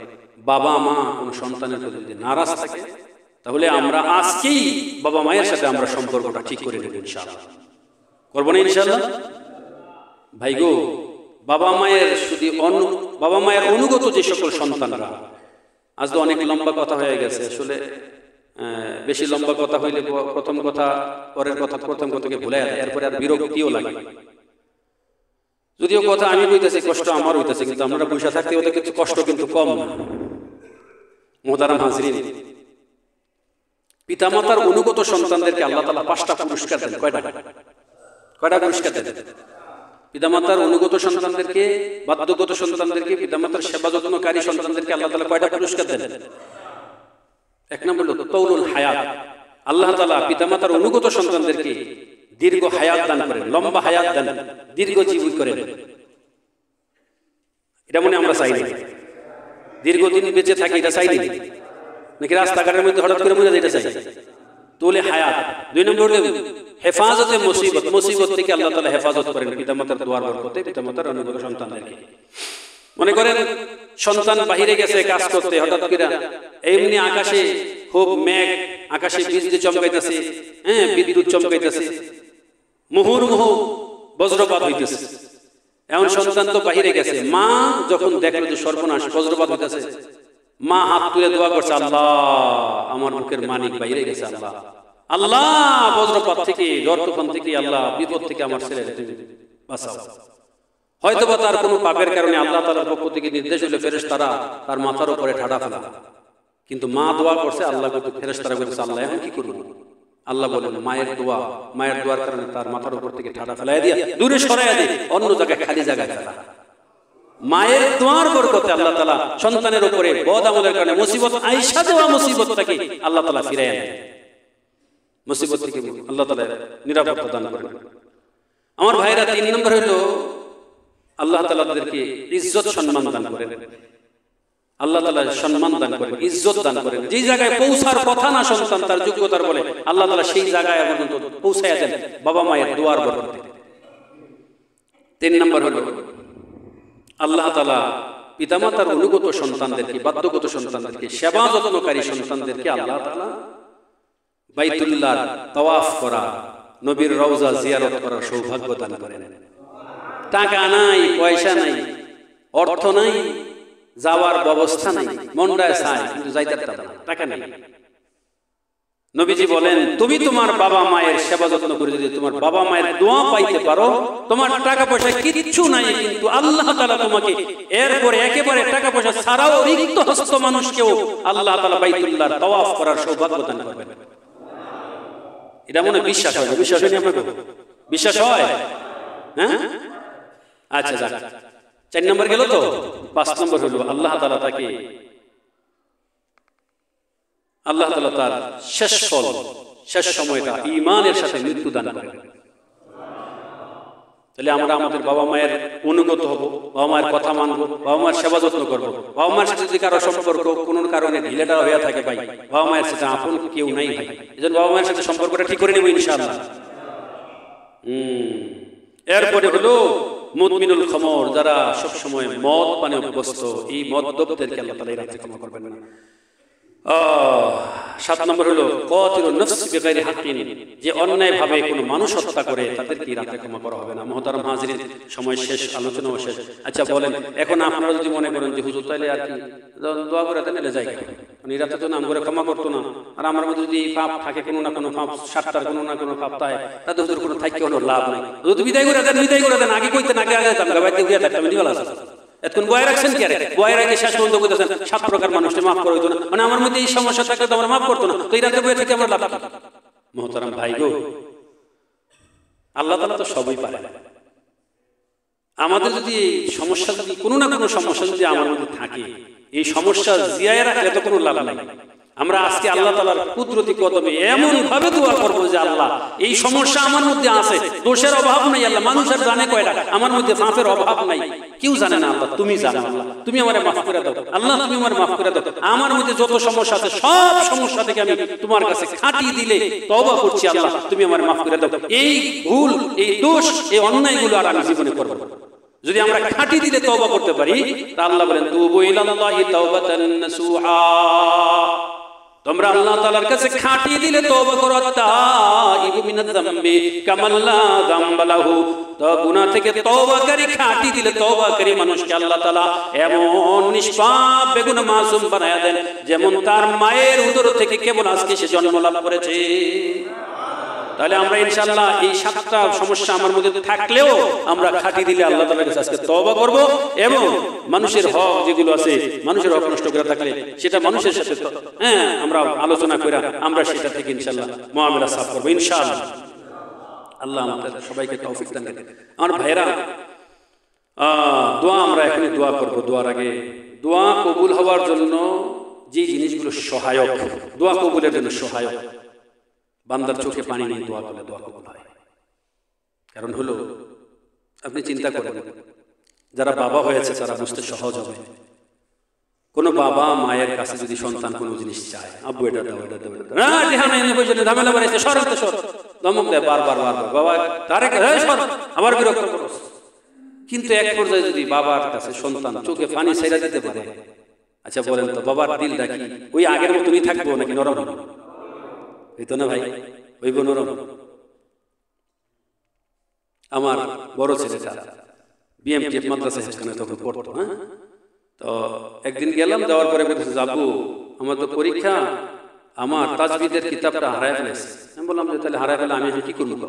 বাবা মা কোন সন্তানের প্রতি যদি নারাজ থাকে, তাহলে আমরা আজকেই বাবা মায়ের সাথে আমরা সম্পর্কটা ঠিক করে নেব ইনশাআল্লাহ। করবো না ইনশাআল্লাহ? ভাই গো, বাবা মায়ের অনুগত যে সকল সন্তানরা, আজ তো অনেক লম্বা কথা হয়ে গেছে, আসলে বেশি লম্বা কথা হইলে প্রথম কথা পরের কথা, প্রথম কথাকে ভুলে যায়, এরপরে আর বিরক্তিও লাগে। যদিও কথা আমি বলতেছি, কষ্ট আমার হইতেছে, কিন্তু আমরা বসে থাকতে ওদের কিছু কষ্ট কিন্তু কম না। মুহতারাম হাজরিন, পিতামাতার অনুগত সন্তানদেরকে আল্লাহ তাআলা 5টা পুরস্কার দেন। কয়টা পুরস্কার দেন? পিতামাতার অনুগত সন্তানদেরকে, বাধ্যগত সন্তানদেরকে, পিতামাতার সেবা যত্নকারী সন্তানদেরকে আল্লাহ তাআলা কয়টা পুরস্কার দেন? 1 নম্বর হলো তৌলুল হায়াত। আল্লাহ তাআলা পিতামাতার অনুগত সন্তানদেরকে দীর্ঘ হায়াত দান করেন, লম্বা হায়াত দান, দীর্ঘজীবী করেন। এটা মনে আমরা চাই না, দীর্ঘদিন বেঁচে থাকি এটা চাই না, নাকি রাস্তাঘাটের মধ্যে হঠাৎ করে মরে যেতে চাই? তোলে হায়াত। 2 নম্বর হলো হেফাজতে মুসিবত, মুসিবত থেকে আল্লাহ তাআলা হেফাজত করেন পিতামাতার দোয়ার বরকতে, পিতামাতার অনুগ্রহ সন্তানদেরকে। মনে করেন সন্তান বাহিরে গেছে কাজ করতে, হঠাৎ করে এমনি আকাশে খুব মেঘ, আকাশে বিজলি চমকাইতেছে, হ্যাঁ বিদ্যুৎ চমকাইতেছে, মুহুর্মুহু বজ্রপাত হইতেছে। এমন সন্তান তো বাহিরে গেছে, মা যখন দেখলো যে সর্বনাশ বজ্রপাত হইতেছে, মা হাত তুলে দোয়া করছে, আল্লাহ আমার বুকের মানিক বাইরে গেছে, আল্লাহ আল্লাহ বজ্রপাত থেকে, ঝড় তুফান থেকে, আল্লাহ বিপদ থেকে আমার ছেলের তুমি বাঁচাও। হয়তোবা তার কোনো পাপের কারণে আল্লাহ তাআলার পক্ষ থেকে নির্দেশ হলো ফেরেশতারা তার মাথার উপরে ঠাডা ফেলা, কিন্তু মা দোয়া করছে, আল্লাহ কিন্তু ফেরেশতারা বলেছে আল্লাহ এখন কি করব? আল্লাহ বলেন মায়ের দোয়া, মায়ের দোয়ার কারণে তার মাথার উপর থেকে ঠাডা ফেলাই দিয়া দূরে সরাইয়া দিয়ে অন্য জায়গায় খালি জায়গায় ফেলা। মায়ের দোয়ার বরকতে আল্লাহ তাআলা সন্তানের উপরে বদ আমলের কারণে মুসিবত আইসা দেওয়া মুসিবতটাকে আল্লাহ তাআলা ফিরাইয়া নেয়, মুসিবত থেকে আল্লাহ তাআলা নিরাপত্তা দান করেন। আমার ভাইরা 3 নম্বর হলো আল্লাহ তাআলা তাদেরকে ইজ্জত সম্মান দান করেন। আল্লাহ তাআলা সম্মান দান করেন, ইজ্জত দান করেন। যে জায়গায় পৌঁছার কথা না সন্তান তার যোগ্যতার বলে আল্লাহ তাআলা সেই জায়গায় পর্যন্ত পৌঁছায়া দেন বাবা মায়ের দোয়ার বরকতে। 3 নম্বর হলো আল্লাহ তাআলা পিতামাতার অনুগত সন্তানদেরকে, বাধ্যগত সন্তানদেরকে, সেবা যত্নকারী সন্তানদেরকে আল্লাহ তাআলা বাইতুল্লাহর তাওয়াফ করা, নবীর রওজা জিয়ারত করার সৌভাগ্য দান করেন। টাকা নাই, পয়সা নাই, অর্থ নাই, যাওয়ার ব্যবস্থা নাই, মনটায় চায় কিন্তু যাইতে পারে না, টাকা নেই। নবীজি বলেন তুমি তোমার বাবা মায়ের সেবা যত্ন করে যদি তোমার বাবা মায়ের দোয়া পাইতে পারো, তোমার টাকা পয়সা কিচ্ছু নাই, কিন্তু আল্লাহ তাআলা তোমাকে এরপরে একেবারে টাকা পয়সা ছাড়াও রিক্ত হস্ত মানুষকেও আল্লাহ তাআলা বাইতুল্লাহর তাওয়াফ করার সৌভাগ্য দান করবেন। এটা মনে বিশ্বাস হয় না? বিশ্বাস হয়নি আপনাকে? বিশ্বাস হয়? হ্যাঁ, আচ্ছা যাক, 4 নম্বর গেল তো। 5 নম্বর হলো আল্লাহ তাআলা তাকে, আল্লাহ তাআলা তার শেষ ফল, শেষ সময়টা ঈমানের সাথে মৃত্যু দান করেন। তাহলে আমরা আমাদের বাবা মায়ের অনুগত হব, বাবা মায়ের কথা মানবো, বাবা মায়ের সেবা যত্ন করবো। বাবা মায়ের সাথে যদি কারো সম্পর্ক কোনো কারণে ঢিলেটা হয়ে থাকে ভাই, বাবা মায়ের সাথে আপন কেউ নাই ভাই, এজন্য বাবা মায়ের সাথে সম্পর্কটা ঠিক করে নেব ইনশাআল্লাহ। এরপরে হলো মুদমিনুল খমর, যারা সবসময় মদ পানে অভ্যস্ত, এই মদ্যপদেরকে আল্লাহ তাআলা রাতে ক্ষমা করবেন না। 7 নম্বর হলো কাতিলুন নফস বিগাইরি হাক্কিন, যে অন্যায় ভাবে কোনো মানুষ হত্যা করে তাদেরকে রাতে ক্ষমা করা হবে না। মুহতারাম হাজিরিন, সময় শেষ, আলোচনাও শেষ। আচ্ছা বলেন, এখন আপনারা যদি মনে করেন যে হুজুর তাইলে আর কি দোয়া করে দেন, এলে যাই, মানে রাতে তো নাম করে ক্ষমা করতো না, আর আমার মধ্যে যদি পাপ থাকে, কোনো না কোনো পাপ, 7টার কোনো না কোনো পাপ থাকে, তাদের হুজুর কোনো থাকি কোনো লাভ নাই, যদি বিদায় করে দেন, বিদায় করে দেন, আগে কইতেন, আগে যেতাম গাবাইতে উড়িয়া থাকতাম, নিবাল আছে। এখন বয় রাখছেন কি? আরে বয় রাখে শেষ পর্যন্ত কইতেছেন 7 প্রকার মানুষকে মাফ করে হইতো না, মানে আমার মধ্যে এই সমস্যা থাকলে তো আমরা মাফ করতো না, তো এই রাতে বয়ে থেকে আমরা লাভ কি? মুহতারাম ভাই গো, আল্লাহ তাআলা তো সবই পারে। আমাদের যদি এই সমস্যা, যদি কোনো না কোনো সমস্যা যদি আমার মধ্যে থাকে, এই সমস্যা জিয়ায় রাখলে তো কোনো লাভ নাই। আমরা আজকে আল্লাহ তাআলার কুদরতি কদমে এমন ভাবে দোয়া করব যে আল্লাহ এই সমস্যা আমার মধ্যে আছে, দোষের অভাব নাই, আল্লাহ মানুষের জানে কয়টা, আমার মধ্যে পাপের অভাব নাই, কেউ জানে না, আল্লাহ তুমি জানো, আল্লাহ তুমি আমারে মাফ করে দাও, আল্লাহ তুমি আমারে মাফ করে দাও, আমার মধ্যে যত সমস্যা আছে সব সমস্যা থেকে আমি তোমার কাছে খাটিয়ে দিলে তওবা করছি, আল্লাহ তুমি আমারে মাফ করে দাও, এই ভুল, এই দোষ, এই অন্যায়গুলো আর আমি জীবনে করব না। যদি আমরা খাঁটি দিলে তওবা করতে পারি, তা আল্লাহ বলেন তুবু ইলাল্লাহি তাওবাতান নাসুহা, তোমরা আল্লাহ তাআলার কাছে খাঁটি দিলে তওবা করো, তাইবু মিনাজ যামবি কামাল্লা যামবা লাহু, তো গুনাহ থেকে তওবাকারী খাঁটি দিলে তওবাকারী মানুষকে আল্লাহ তাআলা এমন নিষ্পাপ বেগুনাহ মাসুম বানায়া দেন যেমন তার মায়ের উদর থেকে কেবল আজকে সে জন্ম লাভ করেছে। তাহলে আমরা ইনশাআল্লাহ এই 7টা সমস্যা আমার মধ্যে থাকলেও আমরা খাঁটি দিলে আল্লাহ তাআলার কাছে আজকে তওবা করব, এবং মানুষের হক যেগুলো আছে, মানুষের হক নষ্ট করে থাকলে সেটা মানুষের সাথে আমরা আলোচনা করে আমরা সেটা থেকে ইনশাআল্লাহ মুআমালা সাফ করব ইনশাআল্লাহ। আল্লাহ আমাদের সবাইকে তৌফিক দান করেন। আমার ভাইরা, দোয়া আমরা এখনই দোয়া করব। দোয়ার আগে দোয়া কবুল হওয়ার জন্য যে জিনিসগুলো সহায়ক, দোয়া কবুলের জন্য সহায়ক, বান্দার চোখে পানি নিয়ে দোয়া করলে দোয়া কবুল হয়। কারণ হলো, আপনি চিন্তা করেন, যারা বাবা হয়েছে তারা বুঝতে সহজ হবে। কোনো বাবা মায়ের কাছে যদি সন্তান কোনো জিনিস চায়, আব্বু এটা দাও, এটা দাও, এটা দাও, না ধ্যান এনে বসে ঝামেলা বাড়াইছে, সর তো সর, ধমক দেয় বারবার বারবার, বাবা তারে সর, আবার বিরক্ত করো। কিন্তু এক পর্যায়ে যদি বাবার কাছে সন্তান চোখে পানি ছেড়ে দিতে পারে, আচ্ছা বলেন তো বাবার দিলটা কি ওই আগের মতনই থাকবো নাকি নরম হবে? হইতো না ভাই, হইব নরম। আমার বড় ছেলেটা বিএমটিএফ মাদ্রাসা সেখানে তখন পড়তো। হ্যাঁ, তো একদিন গেলাম, যাওয়ার পরে বলতেছে, আব্বু আমার তো পরীক্ষা, আমার তাজবিদের কিতাবটা হারায় ফেলেছে। আমি বললাম যে তাহলে হারায় ফেলে আমি কি করবো?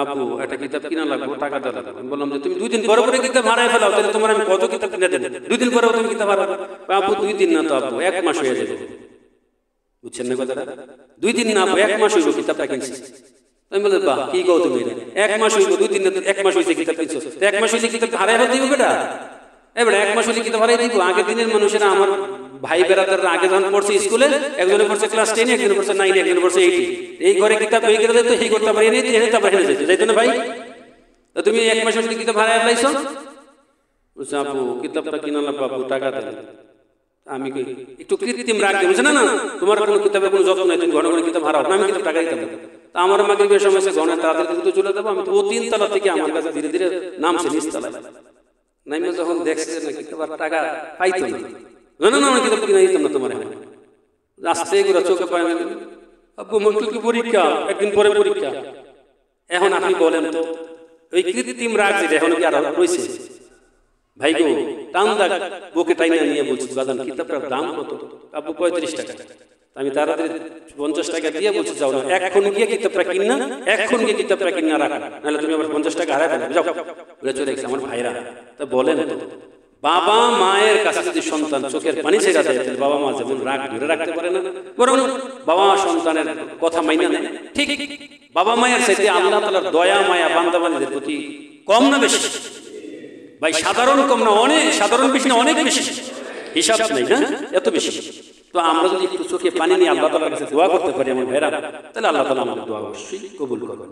আব্বু একটা কিতাব কিনা লাগবো, টাকা দেওয়া লাগবে। আমি বললাম যে তুমি 2 দিন পরে পরে কিতাব হারায় ফেলাও, তাহলে তোমার আমি কত কিতাব কিনে দেবো? 2 দিন পরে তুমি কিতাব হারাবে? আব্বু 2 দিন না তো আব্বু 1 মাস হয়ে যাবে। বুঝছেন না কথাটা? 2 দিন না আব্বু 1 মাস হইব কিতাবটা কিনছি। আমি বললাম বাহ কি কও তুমি, 1 মাস হইব, 2 দিন না 1 মাস হইছে কিতাব কিনছো, 1 মাস হইলে কিতাব হারায় ফেল দিব বেটা? এবার 1 মাস হইলে কিতাব হারাই দিব? আগের দিনের মানুষেরা, আমার ভাই বেরাদাররা আগে যখন পড়ছে স্কুলে, একজনে পড়ছে ক্লাস 10, একজনে পড়ছে 9, একজনে পড়ছে 8, এই ঘরে কিতাব এই করে দিত, এই করতে পারি নাই, এই তারপর হেনে যেত, যাইতো না ভাই? তো তুমি 1 মাস হইলে কিতাব হারায় ফেলাইছো? বলছে আব্বু কিতাবটা কিনা লাগবে, আব্বু টাকা দেন। আমি একটু কৃত্রিম রাগ দেবো, না না তোমার কোনো কিতাবের কোনো যত্ন নাই, তুমি ঘন ঘন কিতাব হারাও না, আমি কিতাব টাকা দিতাম। তা আমার মাগরিবের সময় ঘনে তাড়াতাড়ি তো চলে যাবো। আমি তো ও 3 তলা থেকে আমার কাছে ধীরে ধীরে নামছে নিচতলায়, নাইমে যখন দেখছে না কিতাব টাকা পাইতো না, না না আমি কিতাব কিনে দিতাম না তোমার। রাস্তায় এগুলো চোখে পায় না, আব্বু মক্কেলকে পরীক্ষা, একদিন পরে পরীক্ষা। এখন আপনি বলেন তো ওই কৃত্রিম রাগ যেটা এখন কি আর রয়েছে? ভাই গো টান দাগ বুকে টাইনা নিয়ে বলছি, বাজান কিতাবটার দাম কত? আব্বু 35 টাকা। আমি তাড়াতাড়ি 50 টাকা দিয়ে বলছি, যাও না এখন গিয়ে কিতাবটা কিনা, এখন গিয়ে কিতাবটা কিনা রাখা, নাহলে তুমি আবার 50 টাকা হারাই ফেলবে, যাও বলে চলে গেছে আমার ভাইরা। তা বলেন তো, বাবা মায়ের কাছে যদি সন্তান চোখের পানি ছেড়া দেয়, তাহলে বাবা মা যেমন রাগ ধরে রাখতে পারে না, বরং বাবা সন্তানের কথা মাইনা নেয়। ঠিক বাবা মায়ের সাথে আল্লাহ তাআলার দয়া মায়া বান্দা বান্দীদের প্রতি কম না বেশি? ভাই সাধারণ কম না, অনেক সাধারণ বেশি না, অনেক বেশি, হিসাব নেই না, এত বেশি। তো আমরা যদি একটু চোখে পানি নিয়ে আল্লাহ তাআলার কাছে দোয়া করতে পারি আমার ভাইরা, তাহলে আল্লাহ তাআলা আমাদের দোয়া অবশ্যই কবুল করবেন।